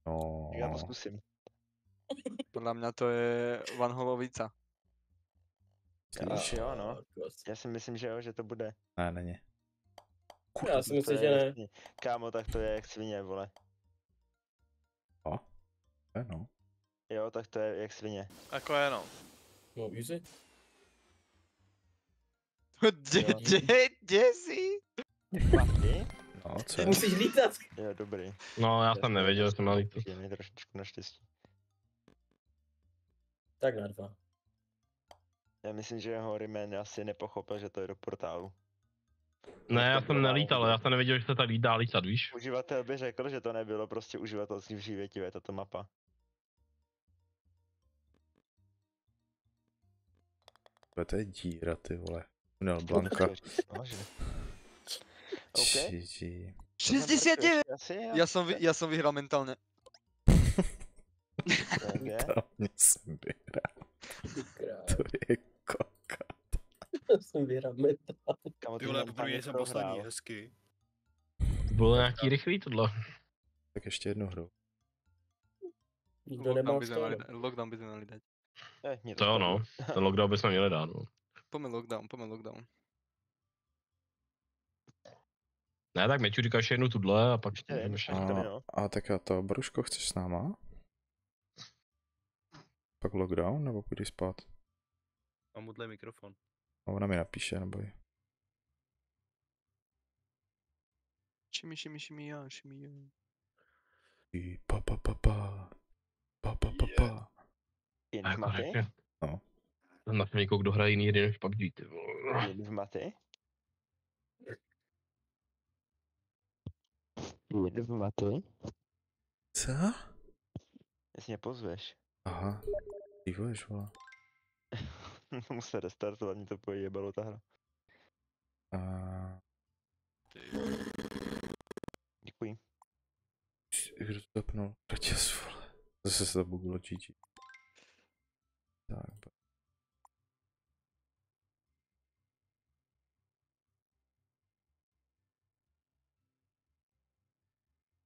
Speaker 1: No,
Speaker 4: Já to zkusím.
Speaker 3: podle mě to je Van Holovica.
Speaker 4: Myslíš, jo, no.
Speaker 8: Kos.
Speaker 4: Já si myslím, že jo, že to bude.
Speaker 1: ne, není.
Speaker 8: Já si
Speaker 4: To
Speaker 8: myslím,
Speaker 4: je
Speaker 8: že ne.
Speaker 4: jasný. Kámo, tak to je jak svině, vole.
Speaker 1: No.
Speaker 4: Jo, tak to je jak svině.
Speaker 2: Jako je, no.
Speaker 8: No, easy.
Speaker 3: Děsí?
Speaker 4: Maty?
Speaker 1: No, co
Speaker 8: Ty
Speaker 1: je?
Speaker 8: musíš lítat.
Speaker 4: Jo, dobrý.
Speaker 6: No, já jsem nevěděl, že jsem malý to.
Speaker 4: Je mi trošičku naštěstí.
Speaker 8: Tak na 2.
Speaker 4: Já myslím, že Horyman asi nepochopil, že to je do portálu.
Speaker 6: Ne, já jsem nelítal, já jsem nevěděl, že se tady dá lítat, víš?
Speaker 4: Uživatel by řekl, že to nebylo prostě uživatelsky přívětivé, tato mapa.
Speaker 1: To je díra, ty vole. Tunel Blanka.
Speaker 4: No, že? OK.
Speaker 1: GG.
Speaker 3: 69!
Speaker 4: Asi,
Speaker 3: Já jsem vyhrál mentálně.
Speaker 4: tak.
Speaker 1: To mě jsem vyhrál. To je koka.
Speaker 8: Jsem vyhrál meta.
Speaker 4: Kámo,
Speaker 7: Ty vole,
Speaker 4: mentálně
Speaker 7: poprvé jsem
Speaker 4: prohrál.
Speaker 7: poslední, hezky.
Speaker 6: To bylo nějaký rychlý tohle.
Speaker 1: Tak Tak ještě jednu hru.
Speaker 8: Nikdo nemá
Speaker 3: Lockdown by jsme měli dát.
Speaker 6: To jo, no. Ten lockdown bychom měli dát, no.
Speaker 3: Pojďme lockdown.
Speaker 6: Ne, tak Meťu říkáš jednu tudle a pak jdeme ještě.
Speaker 1: A tak a to, Boruško, chceš s náma? Pak lockdown, nebo půjdeš spát?
Speaker 7: Mám udlej mikrofon.
Speaker 1: A ona mi napíše, neboj.
Speaker 3: Šimi, já.
Speaker 1: Pa.
Speaker 4: Jen v maty?
Speaker 1: No.
Speaker 6: Na někoho, kdo hraje jiný hry než PUBG, ty vole.
Speaker 4: Jen v maty? Jen v maty?
Speaker 1: Co?
Speaker 4: Jestli mě pozveš.
Speaker 1: Aha. Ty voliš, vole.
Speaker 4: Musím restartovat, mě to pojebalo ta hra. Děkuji.
Speaker 1: Kdo to zapnul? Ratěz, vole. Zase se to buglo GG. Tak.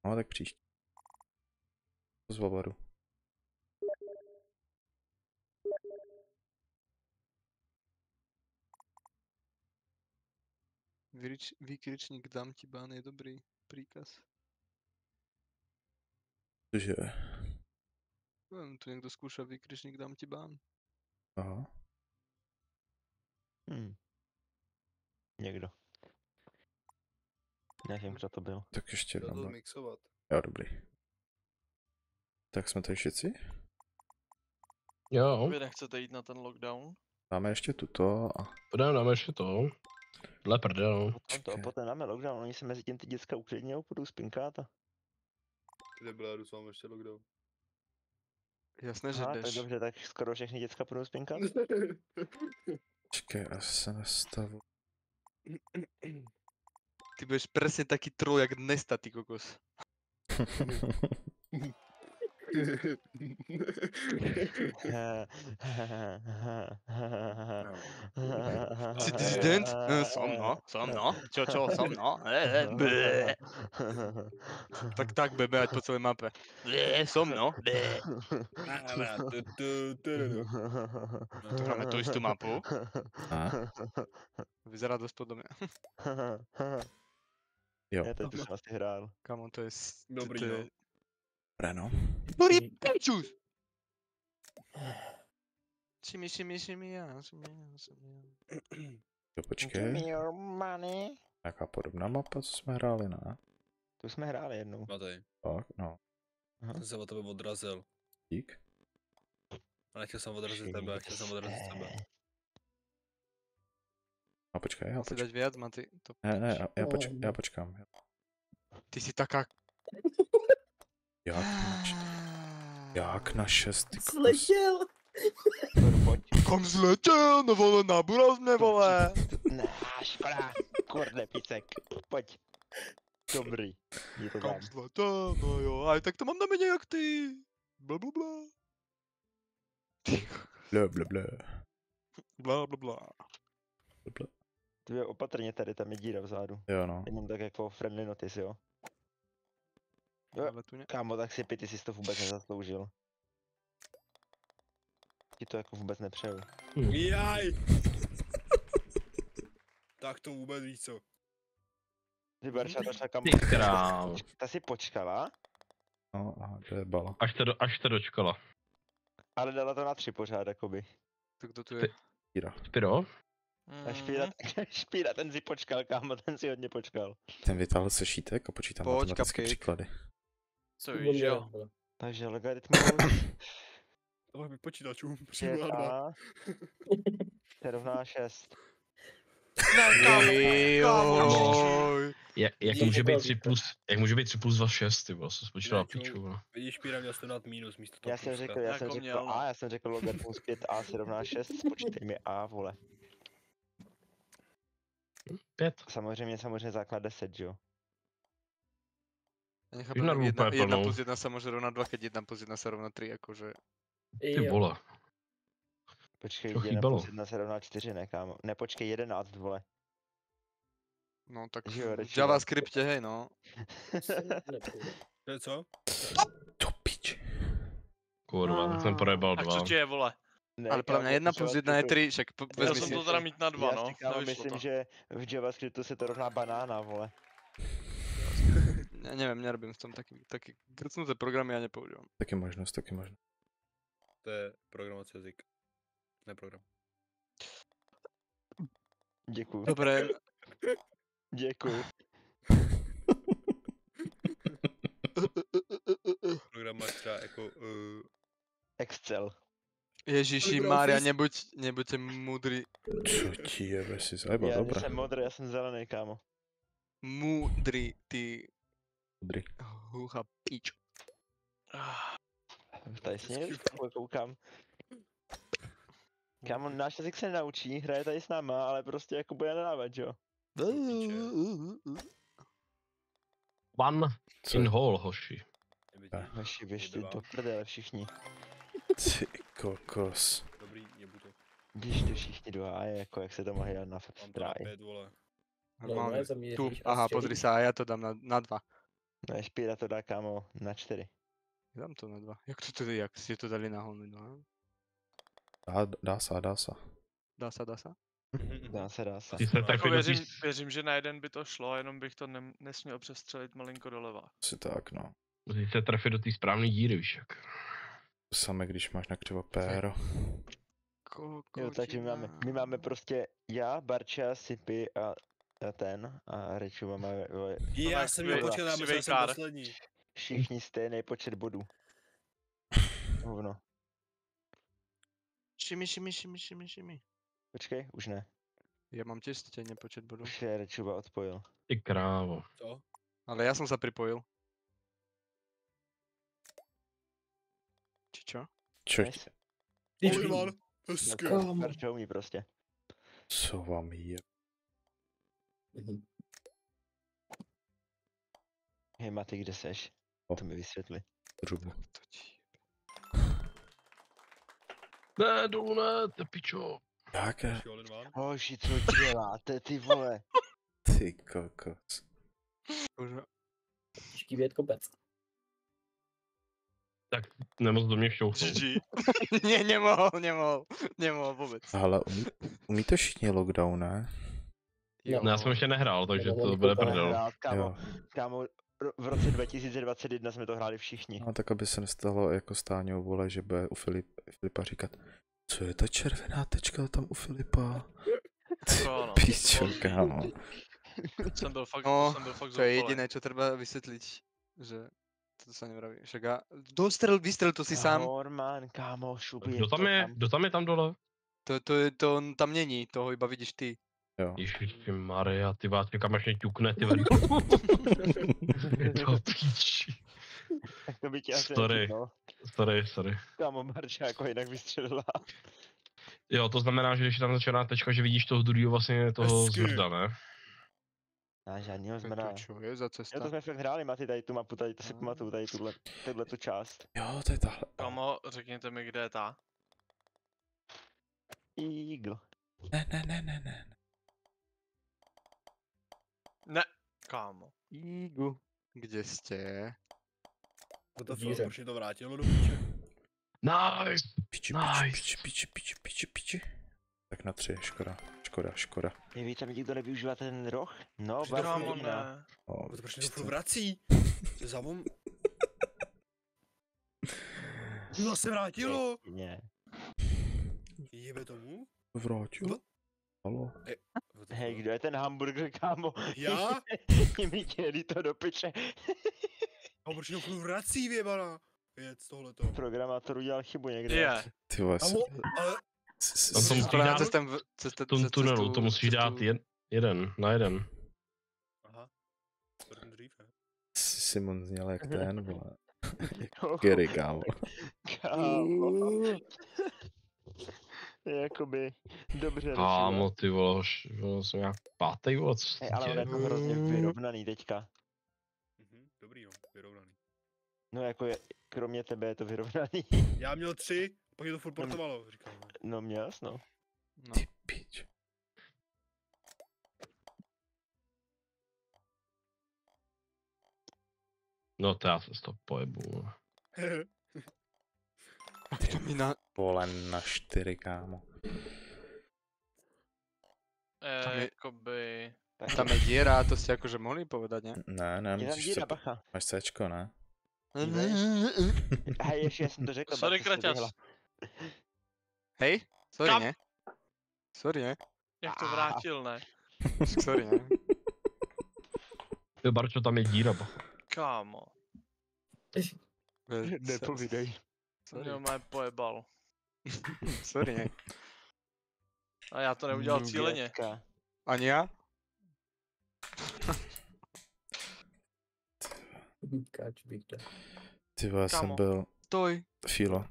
Speaker 1: No tak příště. Z Vavaru.
Speaker 3: Výkričník dám ti bán je dobrý příkaz.
Speaker 1: Cože?
Speaker 3: Tu někdo zkoušel výkričník dám ti bán.
Speaker 1: Aha.
Speaker 4: Někdo. Nevím, kdo to byl.
Speaker 1: Tak ještě
Speaker 7: Chtěl to
Speaker 1: jednou.
Speaker 7: mixovat.
Speaker 1: Jo, dobrý. Tak jsme tady všichni?
Speaker 6: Jo,
Speaker 2: Vy nechcete jít na ten lockdown?
Speaker 1: Dáme ještě tuto a...
Speaker 6: dáme ještě to. Dle prdel.
Speaker 4: Potom dáme lockdown, oni se mezi tím ty děcka uklidňují, půjdu spinkat a...
Speaker 7: Kde byla, jdu s vámi ještě lockdown.
Speaker 3: Jasné, že
Speaker 4: Aha, tak
Speaker 3: jdeš.
Speaker 4: dobře, tak skoro všechny děcka půjdou spinkat.
Speaker 1: Počkej, až se nastavu.
Speaker 3: Ty budeš přesně taky troll jak Nesta, ty kokos. Jsi dizident? Som no. Čo, som no. Tak bebe, ať po celé mape. Som no. To máme tu istú mapu. Vyzerá dost podobně.
Speaker 1: Jo.
Speaker 4: Já teď už jsem asi hrál.
Speaker 3: Kamo, to je...
Speaker 7: Dobrý,
Speaker 3: to je...
Speaker 7: no.
Speaker 1: Breno.
Speaker 3: Dobrý pečus! Šimi, já.
Speaker 1: Jo, počkej. Nějaká podobná mapa, co jsme hráli, ne?
Speaker 4: Tu jsme hráli jednou.
Speaker 7: Matej,
Speaker 1: Tak, no.
Speaker 7: jsem se od tebe odrazil.
Speaker 1: Dík.
Speaker 7: A nechtěl jsem odrazit tebe, chtěl jsem odrazit tebe.
Speaker 1: A počkej, já
Speaker 3: Musí
Speaker 1: počkám.
Speaker 3: dať viac, Maty. To
Speaker 1: Ne, já počkám.
Speaker 3: Ty si taká...
Speaker 1: Jak na 6, ty kokos.
Speaker 8: Sletěl!
Speaker 3: Kom zletěl, no vole, nabural mě, vole.
Speaker 4: Ne, škoda. Kurde, picek. Pojď. Dobrý. Je to
Speaker 3: Kom
Speaker 4: tam.
Speaker 3: zletěl, no jo, aj tak to mám na mě jak ty. Blablabla. Blablabla.
Speaker 4: Ty je opatrně tady, tam je díra vzadu.
Speaker 1: Jo, no.
Speaker 4: Jenom tak jako friendly notice, jo.
Speaker 3: Ale tu ne.
Speaker 4: Kámo, tak si ty jsi to vůbec nezasloužil. Ti to jako vůbec nepřeju.
Speaker 7: Jaj! Tak to vůbec víš co.
Speaker 4: Ty Barša došla kam...
Speaker 6: Ty král.
Speaker 4: Ta si počkala,
Speaker 1: No, aha, to je bala.
Speaker 6: Až te dočkala.
Speaker 4: ale dala to na 3 pořád, jakoby.
Speaker 3: Tak to tu je.
Speaker 6: Spiro?
Speaker 4: A špíra, ten si počkal, kámo, ten si hodně počkal.
Speaker 1: Ten vytáhl sešítek a počítám
Speaker 3: Pojď,
Speaker 1: matematické
Speaker 3: cupcake.
Speaker 1: příklady.
Speaker 2: Co víš, jo?
Speaker 4: Takže logaritmus
Speaker 7: To bych počítačů, přijdu na 2.
Speaker 4: 5a se rovná 6.
Speaker 3: Joj.
Speaker 6: Jak může být 3 plus, jak může být 3 plus 2 6, ty vole, jsem spočítal na
Speaker 7: Ne, čau.
Speaker 6: piču, vole.
Speaker 7: Vidíš, Špíra, měl jsem dát minus místo toho
Speaker 4: Já jsem
Speaker 7: pluska.
Speaker 4: řekl a, já jsem řekl logaritmus 5a se rovná 6, spočítej mi a, vole.
Speaker 6: 5.
Speaker 4: Samozřejmě základ 10, že jo?
Speaker 3: Já nechápem, jak 1 plus 1 se může rovnat 2, keď 1 plus 1 se rovná 3, jakože...
Speaker 6: Ty vole.
Speaker 4: Počkej,
Speaker 6: Co
Speaker 4: 1
Speaker 6: chýbalo?
Speaker 4: plus 1 se rovná 4, ne, kámo? Ne, počkej, 11, vole.
Speaker 3: No tak
Speaker 4: Že jo,
Speaker 3: v
Speaker 4: radši
Speaker 3: JavaScriptě, hej no.
Speaker 7: To je co?
Speaker 1: To piči.
Speaker 6: Kurva, tak jsem projebal
Speaker 2: A
Speaker 6: 2.
Speaker 2: co ti je, vole?
Speaker 4: Ne,
Speaker 3: Ale podle mě 1 plus 1 je 3, však
Speaker 2: Chtěl
Speaker 3: vezmi
Speaker 2: jsem
Speaker 3: si.
Speaker 2: to teda mít na 2,
Speaker 4: já
Speaker 2: no.
Speaker 4: si, kámo,
Speaker 2: Nevyšlo
Speaker 4: myslím,
Speaker 2: to.
Speaker 4: že v JavaScriptu se to rovná banána, vole.
Speaker 3: Ja neviem, nerobím v tom taký grcnuté programy ja nepoužívam.
Speaker 1: Taky možnost, taky možnost.
Speaker 7: To je programovací jazyk. Ne program.
Speaker 4: Děkuju.
Speaker 3: Dobre,
Speaker 4: Děkuju.
Speaker 7: Program máš třeba jako...
Speaker 4: Excel.
Speaker 3: Ježiši Mária, nebuďte múdri.
Speaker 1: Co ti je, si zajebal,
Speaker 4: Já
Speaker 1: dobré.
Speaker 4: nejsem modrý, já jsem zelený, kámo.
Speaker 3: Múdri, ty
Speaker 1: Dobrý.
Speaker 3: hluchá pič.
Speaker 4: Tady s ním koukám. Kámo, náš jazyk se nenaučí, hraje tady s náma, ale prostě jako bude nadávat, jo?
Speaker 6: One
Speaker 1: Co?
Speaker 6: in hole, hoši.
Speaker 4: Hoši, běžte do prdele všichni.
Speaker 1: Ty kokos.
Speaker 7: Dobrý, jebu to.
Speaker 4: Běžte všichni do háje, jako jak se to má hrát na
Speaker 7: Mám to na
Speaker 4: fráji.
Speaker 7: 5, vole.
Speaker 3: Normálne.
Speaker 8: zamíříš
Speaker 3: Tu,
Speaker 8: a
Speaker 3: aha,
Speaker 8: střelíš.
Speaker 3: pozri sa, a ja to dám na 2.
Speaker 4: No Špíra to dá, kámo, na 4.
Speaker 3: Dám to na 2. Jak to tedy, jak ste to dali na holmy 2?
Speaker 1: Dá se, dá se.
Speaker 3: Dá sa, dá sa?
Speaker 4: Dá se.
Speaker 6: Ty se
Speaker 2: Jako
Speaker 6: trefili do
Speaker 2: věřím,
Speaker 6: tý...
Speaker 2: věřím, že na jeden by to šlo, jenom bych to nesměl přestřelit malinko doleva.
Speaker 1: Asi tak, no.
Speaker 6: Ty se trefili do té správné díry, víš jak.
Speaker 1: Samé, když máš na křivo péro.
Speaker 4: Jo, takže my máme prostě já, Barča, Sipy a Richu máme
Speaker 7: Já
Speaker 2: tak
Speaker 7: jsem měl
Speaker 2: křivej-
Speaker 7: počkat, já
Speaker 2: křivej
Speaker 7: myslel, že jsem
Speaker 2: kár.
Speaker 7: poslední.
Speaker 4: všichni stejný počet bodů. Hovno.
Speaker 3: Šimi.
Speaker 4: Počkej, už ne.
Speaker 3: Ja mám tiež stejne počet bodov.
Speaker 4: Už je Richuba odpojil.
Speaker 6: Ty krávo.
Speaker 7: Co?
Speaker 3: Ale ja som sa pripojil. Či čo?
Speaker 1: Čo,
Speaker 4: Nice.
Speaker 7: Olivan, hezky.
Speaker 4: Barča umí prostě.
Speaker 1: co vám je?
Speaker 4: Hej Maty, kde seš?
Speaker 1: O.
Speaker 4: To mi vysvětli.
Speaker 1: Rubu.
Speaker 3: To ti...
Speaker 6: Ne, dolů ne, te pičo.
Speaker 1: Jaké?
Speaker 7: Olivan.
Speaker 4: Hoši, co děláte, ty vole?
Speaker 1: Ty kokos.
Speaker 8: Těžký vět kopec.
Speaker 6: Tak nemoc do mě šťouchnout.
Speaker 2: GG.
Speaker 3: Nie, nemohol vôbec.
Speaker 1: Ale umíte všichni lockdown, ne?
Speaker 8: Jo.
Speaker 6: No, já jsem ještě nehrál, takže
Speaker 8: Nemohlo
Speaker 6: to
Speaker 8: nikoho
Speaker 6: bude
Speaker 8: to
Speaker 6: prdel.
Speaker 4: Hrát, kámo,
Speaker 1: Jo.
Speaker 4: kámo, v roce 2021 jsme to hráli všichni.
Speaker 1: No tak, aby se nestalo jako Stáňou, vole, že bude u Filipa říkat, co je ta červená tečka tam u Filipa?
Speaker 2: No,
Speaker 1: Píčo, kámo.
Speaker 2: Jsem byl fakt,
Speaker 3: No,
Speaker 2: jsem byl fakt
Speaker 3: To je
Speaker 2: zoufalý.
Speaker 3: jediné, čo treba vysvetliť, že to sa nevraví. Však a vystrel to si sám.
Speaker 4: Horman, kámo, šup
Speaker 6: Kdo tam je tam dole?
Speaker 3: To tam není, toho iba vidíš ty.
Speaker 1: Jo.
Speaker 6: Ježiši Maria, ty vás čekám, až mě ťukne, ty vedu. To píči.
Speaker 4: Tak to by tě asi
Speaker 6: Sorry.
Speaker 4: nechytlo.
Speaker 6: Sorry.
Speaker 4: Kámo, Marča jako jinak vystřelila.
Speaker 6: Jo, to znamená, že když je tam začíná tečka, že vidíš toho druhého vlastně toho
Speaker 7: Hezky.
Speaker 6: zvrda, ne?
Speaker 4: A žádnýho
Speaker 3: To
Speaker 4: zmrá.
Speaker 3: čo je za
Speaker 4: Jo,
Speaker 3: cesta?
Speaker 4: to jsme fakt hráli, Maty, tady tu mapu, tady to si pamatuju, tady tu část.
Speaker 1: Jo, to je tahle.
Speaker 2: Kamo, řekněte mi, kde je ta.
Speaker 4: Eagle.
Speaker 1: Ne.
Speaker 2: Ne, kámo.
Speaker 3: Eagle. Kde ste?
Speaker 7: What the fuck,
Speaker 8: Díře.
Speaker 7: proč mě to vrátilo do píče?
Speaker 6: Nice!
Speaker 1: Piči,
Speaker 6: Nice.
Speaker 1: piči. Tak na 3, škoda.
Speaker 4: Nevíte, někdo nevyužívá ten roh? No,
Speaker 7: Že to
Speaker 2: Kámo,
Speaker 4: vlastně
Speaker 2: ne.
Speaker 1: O,
Speaker 7: To proč mě to furt vrací? Se zavom... No se vrátilo!
Speaker 4: Ne.
Speaker 7: Jebe tomu?
Speaker 1: vrátil? Halo?
Speaker 7: What the
Speaker 4: Hej,
Speaker 7: fuck?
Speaker 4: kdo je ten hamburger, kámo?
Speaker 7: Já?
Speaker 4: Mi dělí to do piče.
Speaker 7: A proč mě to furt vrací, věbaná? Věc tohleto.
Speaker 4: Programátor udělal chybu někde.
Speaker 2: Je.
Speaker 1: Ty vole,
Speaker 7: Amo, ale...
Speaker 6: Tam to musíš
Speaker 3: Ale
Speaker 6: dát
Speaker 3: cez
Speaker 6: v tom tunelu, to musíš dát jeden na jeden.
Speaker 7: Aha. To ten dřív, ne?
Speaker 1: Simon zněl jak ten, vole.
Speaker 4: Oh,
Speaker 1: Gary, kámo.
Speaker 4: kámo. Je jakoby dobře
Speaker 6: Kámo, ty vole, jsem nějak pátej, vole, co se
Speaker 4: Hej, ale on je
Speaker 6: děje?
Speaker 4: jako hrozně vyrovnaný teďka.
Speaker 7: Dobrý jo, vyrovnaný.
Speaker 4: No jako je, kromě tebe je to vyrovnaný.
Speaker 7: Já měl 3, pak je to furt portovalo, říkám.
Speaker 4: No měl jsi, no.
Speaker 3: No.
Speaker 1: Ty pič.
Speaker 6: No to já se z toho pojebu. No.
Speaker 1: Vole na 4, kámo.
Speaker 3: Tam je-
Speaker 2: Jakoby...
Speaker 3: Tam je diera, to ste akože mohli povedať, ne?
Speaker 1: Ne,
Speaker 4: Je tam
Speaker 1: musíš
Speaker 4: díra,
Speaker 1: se...
Speaker 4: bacha.
Speaker 1: Máš Cčko, ne?
Speaker 4: Hej, ještě já jsem to řekl.
Speaker 2: Sorry,
Speaker 4: Barta se
Speaker 2: kraťas.
Speaker 4: vyhla.
Speaker 3: Hej, sorry,
Speaker 2: Kam?
Speaker 3: ne? Sorry, ne?
Speaker 2: Jak to vrátil, ne?
Speaker 3: Sorry, ne?
Speaker 6: Ty Barčo, tam je díra,
Speaker 2: Kámo.
Speaker 4: Nepovídej.
Speaker 2: To mě má pojebal.
Speaker 3: Sorry, ne?
Speaker 2: A já to neudělal cíleně.
Speaker 4: Nugetka.
Speaker 3: Ani ja?
Speaker 8: Káč bych to.
Speaker 1: Ty vole, jsem
Speaker 2: Kámo.
Speaker 1: byl...
Speaker 3: Toj.
Speaker 1: Filo.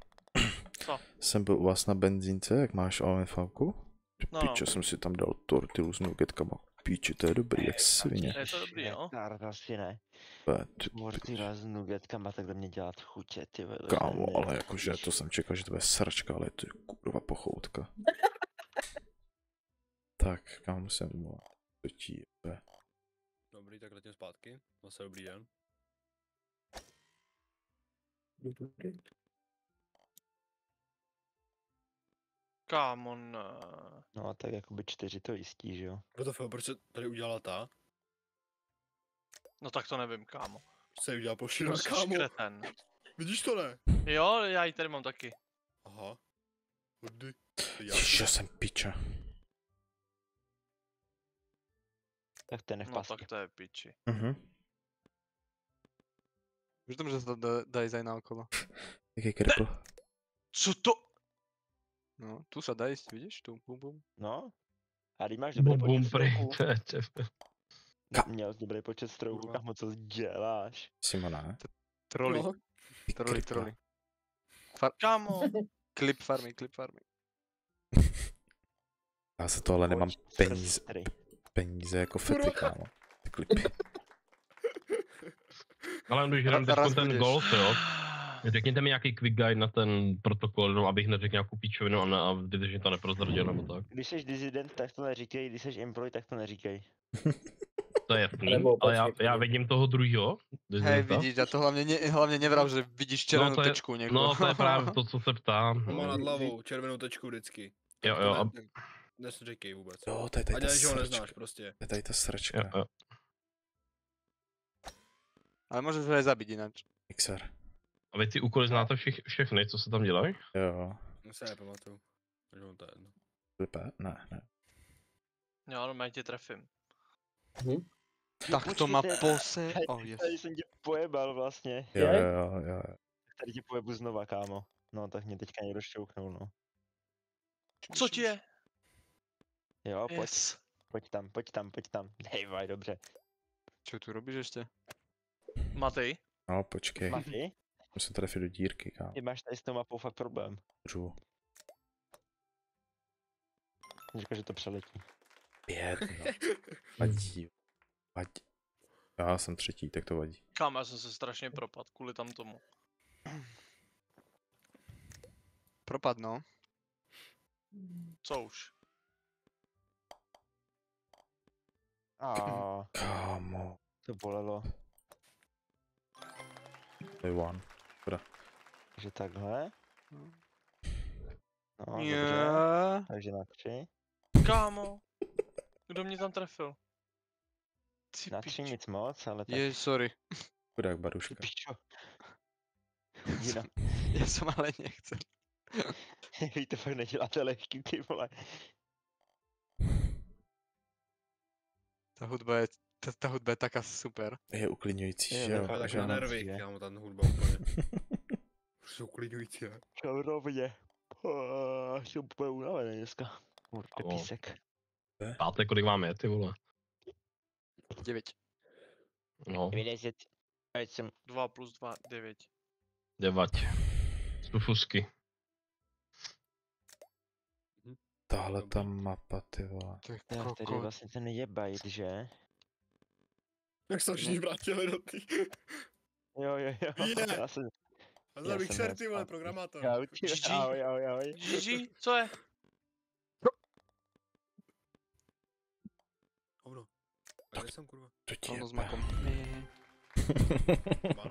Speaker 2: Co?
Speaker 1: Jsem byl u vás na benzínce, jak máš OMFku?
Speaker 2: No,
Speaker 1: Píče, jsem si tam dal tortilu s nugetkama. Píče, to je dobrý, jak svině.
Speaker 2: Je to dobrý, no.
Speaker 4: Asi ne.
Speaker 1: Ty
Speaker 4: Tortilla s nugetkama takhle mě dělat chutě, ty vole.
Speaker 1: kámo, ale jakože to jsem čekal, že to bude sračka, ale to je kurva pochoutka. Tak, kámo, jsem doma. To ti jebe.
Speaker 7: Dobrý, tak letím zpátky. Zase dobrý den.
Speaker 2: Kámo, ne.
Speaker 4: No tak jakoby 4 to jistí, že jo.
Speaker 7: WTF, proč se tady udělala ta?
Speaker 2: No tak to nevím, kámo.
Speaker 7: Proč se jí udělala plošina,
Speaker 2: To jsi
Speaker 7: kámo?
Speaker 2: škreten.
Speaker 7: Vidíš to, ne?
Speaker 2: Jo, já ji tady mám taky.
Speaker 7: Aha. Hody.
Speaker 1: Ježiš, jsem piča.
Speaker 4: Tak ten je v
Speaker 2: No
Speaker 4: pasti.
Speaker 2: tak to je piči.
Speaker 3: Už tom, že sa to dá ísť aj na okolo.
Speaker 1: Jaký kripl?
Speaker 2: Co to?
Speaker 3: No, tu sa dá ísť, vidíš? Tu, bum, bum.
Speaker 4: No. A když máš dobrý
Speaker 6: Bum,
Speaker 4: počet
Speaker 6: prý.
Speaker 4: stroků. Měl jsi dobrý počet stroků,
Speaker 3: Kurva.
Speaker 4: kamo, co děláš?
Speaker 1: Simona?
Speaker 3: Troli,
Speaker 7: No.
Speaker 1: Ty
Speaker 3: troli,
Speaker 1: kripla.
Speaker 3: troli.
Speaker 2: Kámo.
Speaker 3: Clip farmy, clip farmy.
Speaker 1: Já za to ale nemám peníze, peníze jako fety, kámo. Ty klipy.
Speaker 6: Ale když hrám
Speaker 3: Raz
Speaker 6: teď ten
Speaker 3: budeš.
Speaker 6: golf, jo. Řekněte mi nějaký quick guide na ten protokol, no, abych neřekl nějakou píčovinu a vydržím to neprozradil nebo tak.
Speaker 4: Když jsi disident, tak to neříkej, když jsi employee, tak to neříkej.
Speaker 6: To je jasný,
Speaker 8: Nebo
Speaker 6: ale
Speaker 8: počkej,
Speaker 6: já vidím toho druhýho.
Speaker 3: Hej, vidíš, a to hlavne nevrav, že vidíš červenú
Speaker 6: to je-
Speaker 3: tečku niekto.
Speaker 6: No to je právě to, co se ptám.
Speaker 7: Má nad hlavou červenou tečku vždycky.
Speaker 6: Jo,
Speaker 7: Tak
Speaker 6: jo,
Speaker 7: to
Speaker 6: a-
Speaker 7: Neříkej vůbec.
Speaker 1: Jo, to je tady
Speaker 7: A
Speaker 1: ta
Speaker 7: dělej, že ho
Speaker 1: sračka.
Speaker 7: neznáš prostě.
Speaker 1: To je tady ta sračka.
Speaker 6: jo, jo.
Speaker 3: Ale môžeš ho aj zabiť ináč.
Speaker 1: Mixer.
Speaker 6: A vy ty úkoly znáte všechny, co se tam dělají?
Speaker 1: Jo.
Speaker 7: Já se nepamatuju. Takže on to je jedno.
Speaker 1: Klipe? Ne, ne.
Speaker 2: Jo, ale já tě trefím.
Speaker 3: Tak to má
Speaker 4: počkejte.
Speaker 3: pose. Oh, yes.
Speaker 4: Tady jsem tě pojebal vlastně.
Speaker 1: Jo, jo, jo.
Speaker 4: Tady tě pojebu znova, kámo. No tak mě teďka někdo šťouknul, no.
Speaker 2: Co ti je?
Speaker 4: Jo, pojď,
Speaker 2: Yes.
Speaker 4: pojď tam. Hej, vaj, dobře.
Speaker 3: Čo tu robíš ešte?
Speaker 2: Matej?
Speaker 1: No, počkej.
Speaker 4: Mati,
Speaker 1: Musím trefit do dírky, kámo.
Speaker 4: ty máš tady s tou mapou fakt problém.
Speaker 1: Můžu.
Speaker 4: Říkal, že to přeletí.
Speaker 1: 5, no. Vadí. Vadí. Já jsem třetí, tak to vadí.
Speaker 2: Kámo, já jsem se strašně propad kvůli tam tomu.
Speaker 3: Propad, no.
Speaker 2: Co už?
Speaker 4: A
Speaker 1: Kámo.
Speaker 4: to bolelo.
Speaker 1: To je one.
Speaker 4: Takže takhle. No, dobře.
Speaker 3: Ja.
Speaker 4: Takže na 3.
Speaker 2: Kámo. Kdo mě tam trefil? Ty
Speaker 4: Na 3
Speaker 2: pičo.
Speaker 4: nic moc, ale tak.
Speaker 3: Jež, sorry.
Speaker 1: Chudák
Speaker 4: Ty
Speaker 1: baruška.
Speaker 4: pičo. Jina,
Speaker 3: Ja som ale nechcel.
Speaker 4: vy to fakt neděláte lehký, ty vole.
Speaker 3: Tá hudba je taká super.
Speaker 1: Je uklidňující,
Speaker 4: Je,
Speaker 1: že jo?
Speaker 4: tak
Speaker 7: Tak
Speaker 1: že
Speaker 7: na
Speaker 1: ano.
Speaker 7: nervy,
Speaker 4: je.
Speaker 7: kámo, ta hudba úplně. Jsou uklidňující, ne?
Speaker 4: Čaurovně. Jsem úplně unavený dneska. Kurte
Speaker 6: O.
Speaker 4: písek.
Speaker 6: Pátek, kolik vám je, ty vole?
Speaker 3: 9.
Speaker 6: No,
Speaker 4: 90. 8.
Speaker 2: 2 plus 2, 9.
Speaker 6: devať. Stufusky.
Speaker 1: Tahle ta mapa, ty vole.
Speaker 3: To je
Speaker 4: Já tady
Speaker 3: kokot.
Speaker 4: vlastně ten je bajt, že?
Speaker 7: Jak se všichni vrátili do ty.
Speaker 4: Jo.
Speaker 7: Je.
Speaker 4: Já jsem...
Speaker 7: A
Speaker 4: Já
Speaker 7: za Mixer,
Speaker 4: jsem
Speaker 7: ty vole,
Speaker 4: zpátky.
Speaker 7: programátor.
Speaker 4: Čau, ty,
Speaker 2: GG.
Speaker 4: ahoj.
Speaker 2: GG, co je?
Speaker 7: Hovno. A kde jsem, kurva?
Speaker 1: To ti
Speaker 3: Ono s
Speaker 1: jebe.
Speaker 3: makom.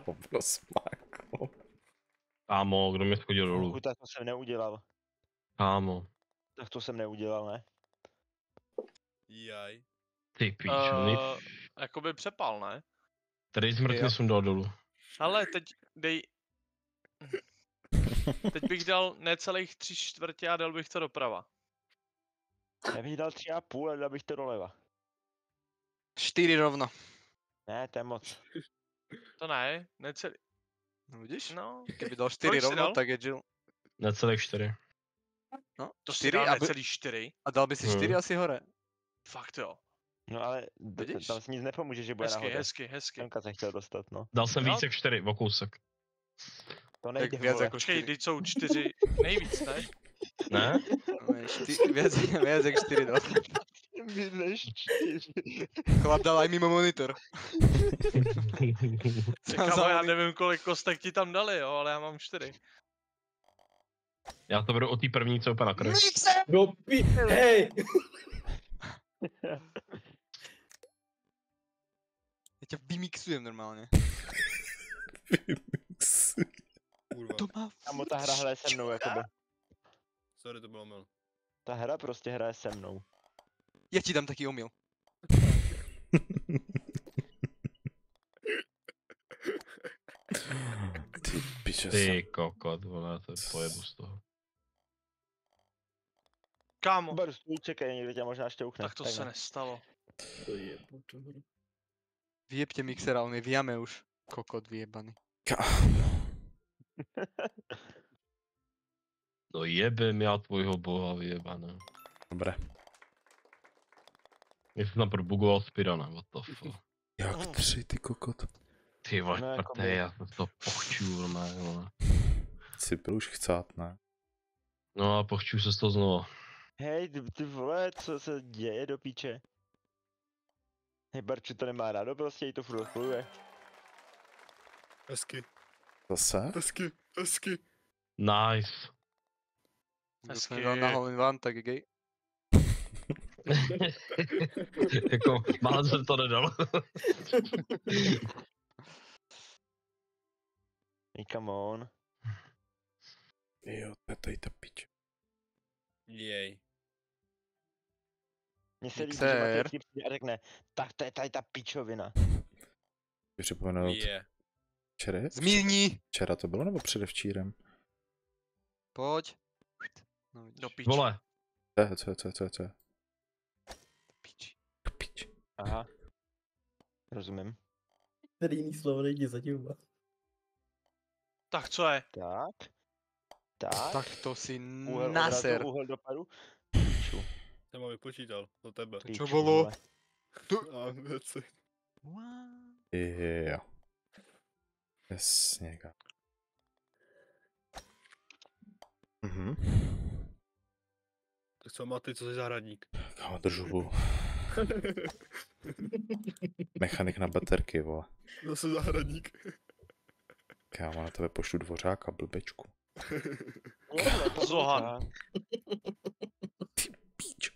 Speaker 1: Obrosmáku.
Speaker 6: Kámo, kdo mě schodil dolů?
Speaker 4: Tak to jsem neudělal.
Speaker 6: Kámo.
Speaker 4: Tak to jsem neudělal, ne?
Speaker 7: Jaj.
Speaker 6: Ty píčo,
Speaker 2: Jakoby přepal, ne?
Speaker 6: Tady zmrtvý jsem dal dolů.
Speaker 2: Ale teď dej... Teď bych dal necelých 3/4 a dal bych to doprava.
Speaker 4: Já bych dal 3,5 a dal bych to doleva.
Speaker 3: 4 rovno.
Speaker 4: Ne, to je moc.
Speaker 2: To ne, necelý.
Speaker 3: No vidíš?
Speaker 2: No,
Speaker 3: Kdyby dal 4
Speaker 2: Kolik jsi
Speaker 3: rovno,
Speaker 2: dal?
Speaker 3: tak je Jill.
Speaker 6: Necelých 4.
Speaker 3: No,
Speaker 2: to si
Speaker 3: 4
Speaker 2: dal
Speaker 3: a,
Speaker 2: necelý 4.
Speaker 3: a dal by si 4 asi hore.
Speaker 2: Fakt jo.
Speaker 4: No ale
Speaker 3: Vidíš?
Speaker 4: tam si nic nepomůže, že bude
Speaker 2: Hezky,
Speaker 4: nahoře.
Speaker 2: hezky.
Speaker 4: Tamka se chtěl dostat, no.
Speaker 6: Dal jsem
Speaker 2: Jo.
Speaker 6: víc jak 4, o kousek.
Speaker 4: To
Speaker 3: Tak
Speaker 4: nejde,
Speaker 3: víc
Speaker 4: vole.
Speaker 3: jako
Speaker 2: Počkej,
Speaker 3: 4.
Speaker 2: teď jsou 4 nejvíc, ne?
Speaker 6: Ne?
Speaker 3: Víc jak 4 dal.
Speaker 4: Než 4.
Speaker 3: Chlap dal aj mimo monitor.
Speaker 2: Kámo, já nevím, kolik kostek ti tam dali, jo, ale já mám 4.
Speaker 6: Já to beru o té první, co úplně na kraj.
Speaker 8: No hej!
Speaker 3: Já tě vymixujem normálně.
Speaker 7: Kurva.
Speaker 3: To má
Speaker 4: Kámo, ta hra hraje se mnou, jakoby.
Speaker 7: Sorry, to bylo mil.
Speaker 4: Ta hra prostě hraje se mnou.
Speaker 3: Já ti dám taký omyl.
Speaker 1: Ty piče
Speaker 6: Ty kokot, vole, to je pojebu z toho.
Speaker 2: Kámo,
Speaker 4: Baru, stůj, čekaj, někdo tě možná šťouchne.
Speaker 2: tak to se nestalo.
Speaker 8: To je bočo.
Speaker 3: Vyjebte mixera, on je v jame už. Kokot vyjebaný.
Speaker 6: No jebem já tvojho boha vyjebané.
Speaker 1: Dobré.
Speaker 6: Já jsem tam probugoval Spirana, what the fuck.
Speaker 1: Jak 3, ty kokot.
Speaker 6: Ty vole,
Speaker 4: No, jako
Speaker 6: prté, já jsem to pochčul, ne, vole.
Speaker 1: Jsi byl už chcát, ne?
Speaker 6: No a pochču se z toho znova.
Speaker 4: Hej, ty vole, co se děje do píče? Hej, Barču to nemá rádo, prostě jí to furt odpluje.
Speaker 7: Hezky,
Speaker 1: Zase?
Speaker 7: hezky.
Speaker 6: Nice.
Speaker 3: Kdo jsem dal na hole in one, tak je gay.
Speaker 6: Jako, málem jsem to nedal.
Speaker 4: Hey, come on.
Speaker 1: Jo, to je tady ta piče.
Speaker 7: Jej.
Speaker 4: Mně se líbí, že
Speaker 3: Mixer.
Speaker 4: Matěj vždycky přijde a řekne, tak to je tady ta pičovina.
Speaker 1: Připomenout
Speaker 7: Je.
Speaker 1: včera?
Speaker 3: Zmírni!
Speaker 1: Včera to bylo nebo předevčírem?
Speaker 3: Pojď. No vidíš.
Speaker 2: Do piči.
Speaker 6: Vole,
Speaker 1: Co je?
Speaker 3: Piči.
Speaker 1: Pič.
Speaker 4: Aha. Rozumím.
Speaker 8: Tady jiný slovo nejde zatím.
Speaker 2: Tak co je?
Speaker 4: Tak. Tak.
Speaker 3: Tak to si
Speaker 4: Úhel
Speaker 3: naser.
Speaker 4: odrazu, úhel dopadu. Piču.
Speaker 7: Jsem ho vypočítal, do tebe.
Speaker 3: Co
Speaker 4: Piču,
Speaker 3: bylo?
Speaker 4: vole.
Speaker 7: A věci.
Speaker 1: Jo. Jasně. Mhm.
Speaker 7: Tak co má ty, co jsi zahradník?
Speaker 1: Kámo, držu hubu. Mechanik na baterky, vole.
Speaker 7: Zase zahradník.
Speaker 1: Kámo, na tebe pošlu dvořáka, blbečku.
Speaker 2: Zohan.
Speaker 1: Píč.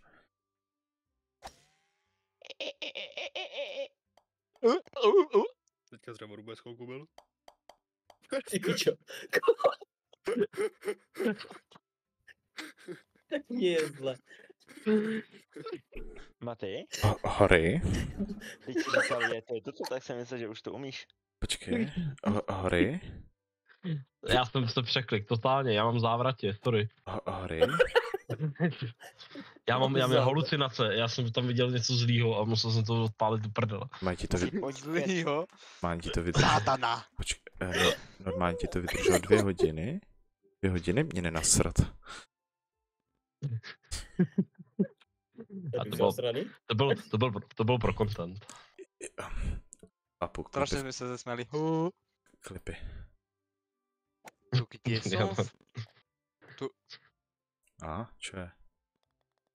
Speaker 7: Teďka z Revoru bez chvilku byl.
Speaker 8: Ty pičo. Tak mě je zle.
Speaker 4: Matej,
Speaker 1: Hory?
Speaker 4: teď si říkal, je to co, tak jsem myslel, že už to umíš.
Speaker 1: Počkej. Hory?
Speaker 6: já jsem se překlik, totálně, já mám závratě, sorry.
Speaker 1: Hory?
Speaker 6: Já mám halucinace, já jsem tam viděl něco zlýho a musel jsem to odpálit do prdele.
Speaker 1: Mají ti to
Speaker 3: Zlýho.
Speaker 1: Normálně ti to vydrželo.
Speaker 3: Sátana.
Speaker 1: Počkej, normálně ti to vydrželo 2 hodiny. 2 hodiny mě nenasrat.
Speaker 6: A
Speaker 8: Tak zasraný?
Speaker 6: to bylo pro content.
Speaker 1: A pokud
Speaker 3: Strašně jsme se zasměli.
Speaker 1: klipy.
Speaker 3: Ruky těsov.
Speaker 1: A, čo je?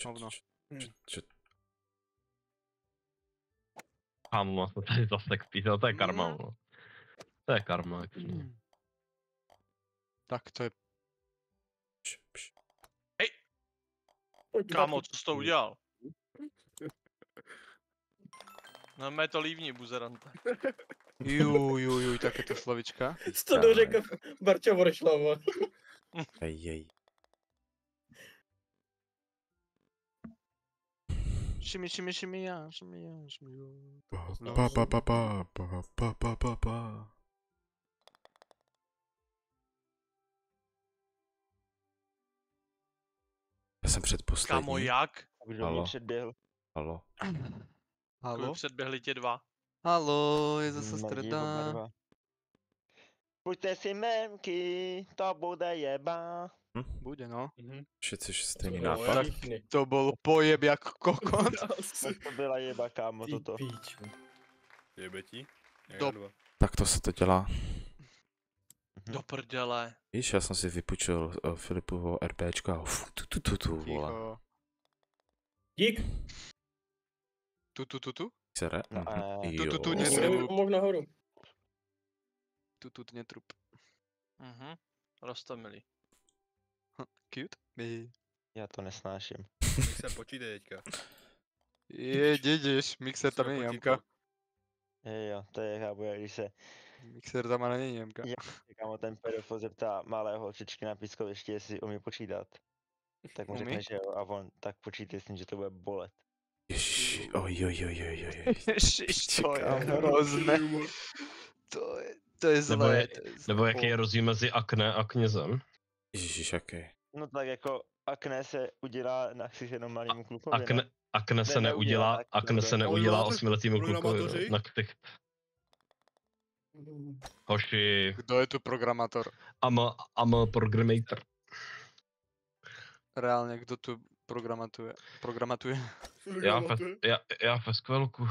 Speaker 3: Hovno.
Speaker 6: Kámo, jsme tady zase kpít, to je karma, no. To je karma, jako.
Speaker 3: Tak to je...
Speaker 2: Kámo, co jsi to udělal? No mé to lívni, buzerante.
Speaker 3: Juj, takéto slovička.
Speaker 8: To dořekl Barča Voršlava.
Speaker 1: Ej.
Speaker 3: Šimi, já.
Speaker 1: Pa. Já jsem předposlední.
Speaker 2: Kámo, jak?
Speaker 4: Kdo mě předběhl?
Speaker 1: Halo.
Speaker 3: Halo?
Speaker 2: Předběhli tě dva.
Speaker 3: Halo, je zase
Speaker 4: Smrdí
Speaker 3: streda.
Speaker 4: oba dva. Pojďte si memky, to bude jeba.
Speaker 3: Bude, no.
Speaker 1: Všetci stejný
Speaker 8: To bylo
Speaker 1: nápad.
Speaker 3: Tak
Speaker 8: jasný.
Speaker 3: to byl pojeb jak kokot.
Speaker 4: To byla jeba, kámo, toto.
Speaker 7: Píču. Jebe ti?
Speaker 3: Do-
Speaker 1: Tak to se to dělá.
Speaker 2: Do prdele.
Speaker 1: Víš, já jsem si vypůjčil Filipovo RPčko a vole.
Speaker 3: Ticho.
Speaker 8: Dík.
Speaker 3: Tu.
Speaker 1: Xere?
Speaker 3: Tu,
Speaker 8: Já
Speaker 3: ne,
Speaker 8: jsem mohl nahoru.
Speaker 3: Tu, netrup.
Speaker 2: Roztomilý.
Speaker 3: Cute.
Speaker 4: Já to nesnáším.
Speaker 7: Se počítej teďka.
Speaker 3: Je, děděš, mixer tam není jamka.
Speaker 4: Jo, to je chápu, jak když se
Speaker 3: Mixer tam ale není jamka.
Speaker 4: kámo ten pedofil zeptá malé holčičky na pískovišti, jestli umí počítat. Tak mu
Speaker 3: Umí?
Speaker 4: řekne, že jo, a on tak počítej s tím, že to bude bolet.
Speaker 1: Ježiši, oj.
Speaker 3: Ježiš, to je hrozné. To je zlé.
Speaker 6: Nebo jaký je rozdíl mezi akné a knězem?
Speaker 1: Ježiš, jaký.
Speaker 4: No tak jako akné se udělá na ksicht jenom malému klukovi, ne?
Speaker 6: Akné se
Speaker 4: neudělá,
Speaker 6: akné se neudělá 8letýmu klukovi
Speaker 7: Programátoři?
Speaker 6: na ksicht. Hoši,
Speaker 3: Kdo je tu programátor?
Speaker 6: I'm a programmator.
Speaker 3: Reálně, kdo tu programatuje?
Speaker 6: Já ve skvelku.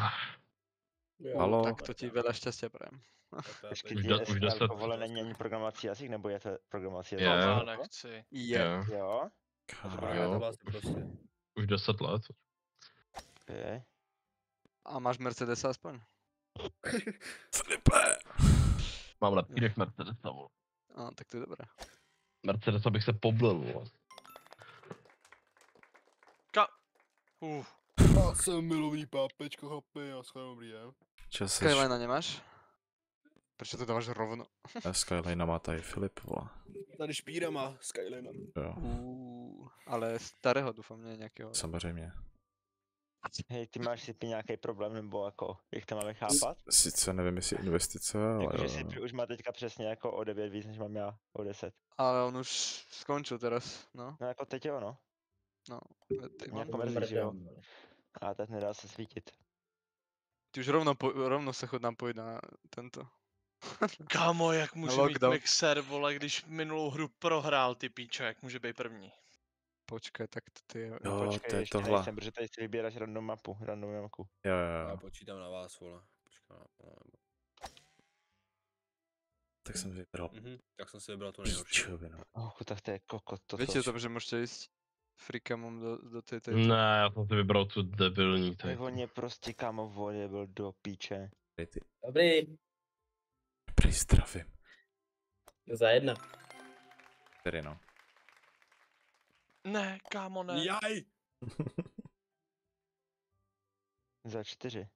Speaker 1: Halo.
Speaker 3: Tak to ti veľa šťastia prajem.
Speaker 4: Počkej,
Speaker 6: Už
Speaker 4: ti
Speaker 6: do-
Speaker 4: je
Speaker 6: už 10.
Speaker 4: vole není ani programovací jazyk, nebo je to programací
Speaker 6: Je.
Speaker 4: jazyk?
Speaker 2: Já nechci.
Speaker 3: Je.
Speaker 4: Jo?
Speaker 6: Jo.
Speaker 7: Vlastně prostě.
Speaker 6: Už 10 let.
Speaker 4: Okay.
Speaker 3: A máš Mercedes aspoň?
Speaker 1: Filipe!
Speaker 6: Mám lepší než Mercedes.
Speaker 3: A, tak to je dobré.
Speaker 6: Mercedes bych se poblil. Vole.
Speaker 7: Já jsem milovný pápečko, chlapi, já schválně dobrý den.
Speaker 1: Čas se
Speaker 3: Skylinea nemáš? Prečo to dáváš rovno?
Speaker 1: Skyline má tady Filip, vole.
Speaker 7: Tady špíra má Skyline.
Speaker 1: Jo,
Speaker 3: Ale starého doufám, ne nějakého.
Speaker 1: samozřejmě.
Speaker 4: Hej, ty máš si nějaký problém, nebo jako, jak to máme chápat?
Speaker 1: Sice nevím, jestli investice, ale
Speaker 4: Jakože
Speaker 1: jo.
Speaker 4: si už má teďka přesně jako o 9 víc, než mám já o 10.
Speaker 3: Ale on už skončil teraz, no.
Speaker 4: No jako teď jo, no.
Speaker 3: Tak
Speaker 4: Nějakou verzi, že jo. A teď nedá se svítit.
Speaker 3: Ty už rovno se chod napojit na tento.
Speaker 2: Kámo, jak může být
Speaker 3: Lockdown.
Speaker 2: mixer, vole, když minulou hru prohrál, ty píčo, jak může být první?
Speaker 3: Počkej, tak to je...
Speaker 1: Jo,
Speaker 4: Počkej,
Speaker 1: to je
Speaker 4: ještě
Speaker 1: tohle.
Speaker 4: nejsem, protože tady si vybíráš random mapu.
Speaker 1: Jo.
Speaker 7: Já počítám na vás, vole. Počkej,
Speaker 1: Tak jsem vybral
Speaker 7: tak jsem si vybral to nejhorší.
Speaker 1: píčovinu.
Speaker 4: Tak to je kokot, to
Speaker 3: Víte
Speaker 4: co?
Speaker 3: o tom, že můžete jít freakamom do té...
Speaker 6: Ne, já jsem si vybral tu debilní tady.
Speaker 4: On je prostě kámo volě byl do píče.
Speaker 1: Ty.
Speaker 8: Dobrý.
Speaker 1: Prý zdravím.
Speaker 8: Za jedna.
Speaker 1: Tedy no.
Speaker 2: Ne, kámo, ne.
Speaker 7: Jaj!
Speaker 4: Za 4.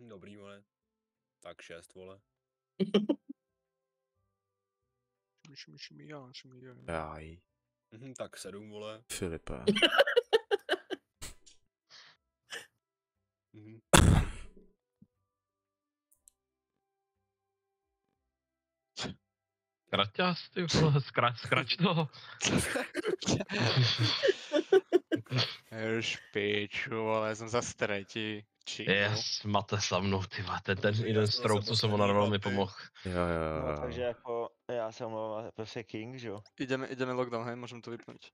Speaker 7: Dobrý, vole. Tak 6, vole.
Speaker 1: Jaj.
Speaker 7: Tak 7, vole.
Speaker 1: Filipe.
Speaker 6: Kraťas, ty vole, skrač to.
Speaker 3: Špiču, ale jsem zase třetí.
Speaker 6: Yes, máte sa mnou, ty vole, ten jeden stroke, co jsem mu narval, mi pomohl.
Speaker 1: Jo.
Speaker 4: No, takže jako, já se omlouvám, prostě King, že jo?
Speaker 3: Ideme lockdown, hej, můžeme to vypnout.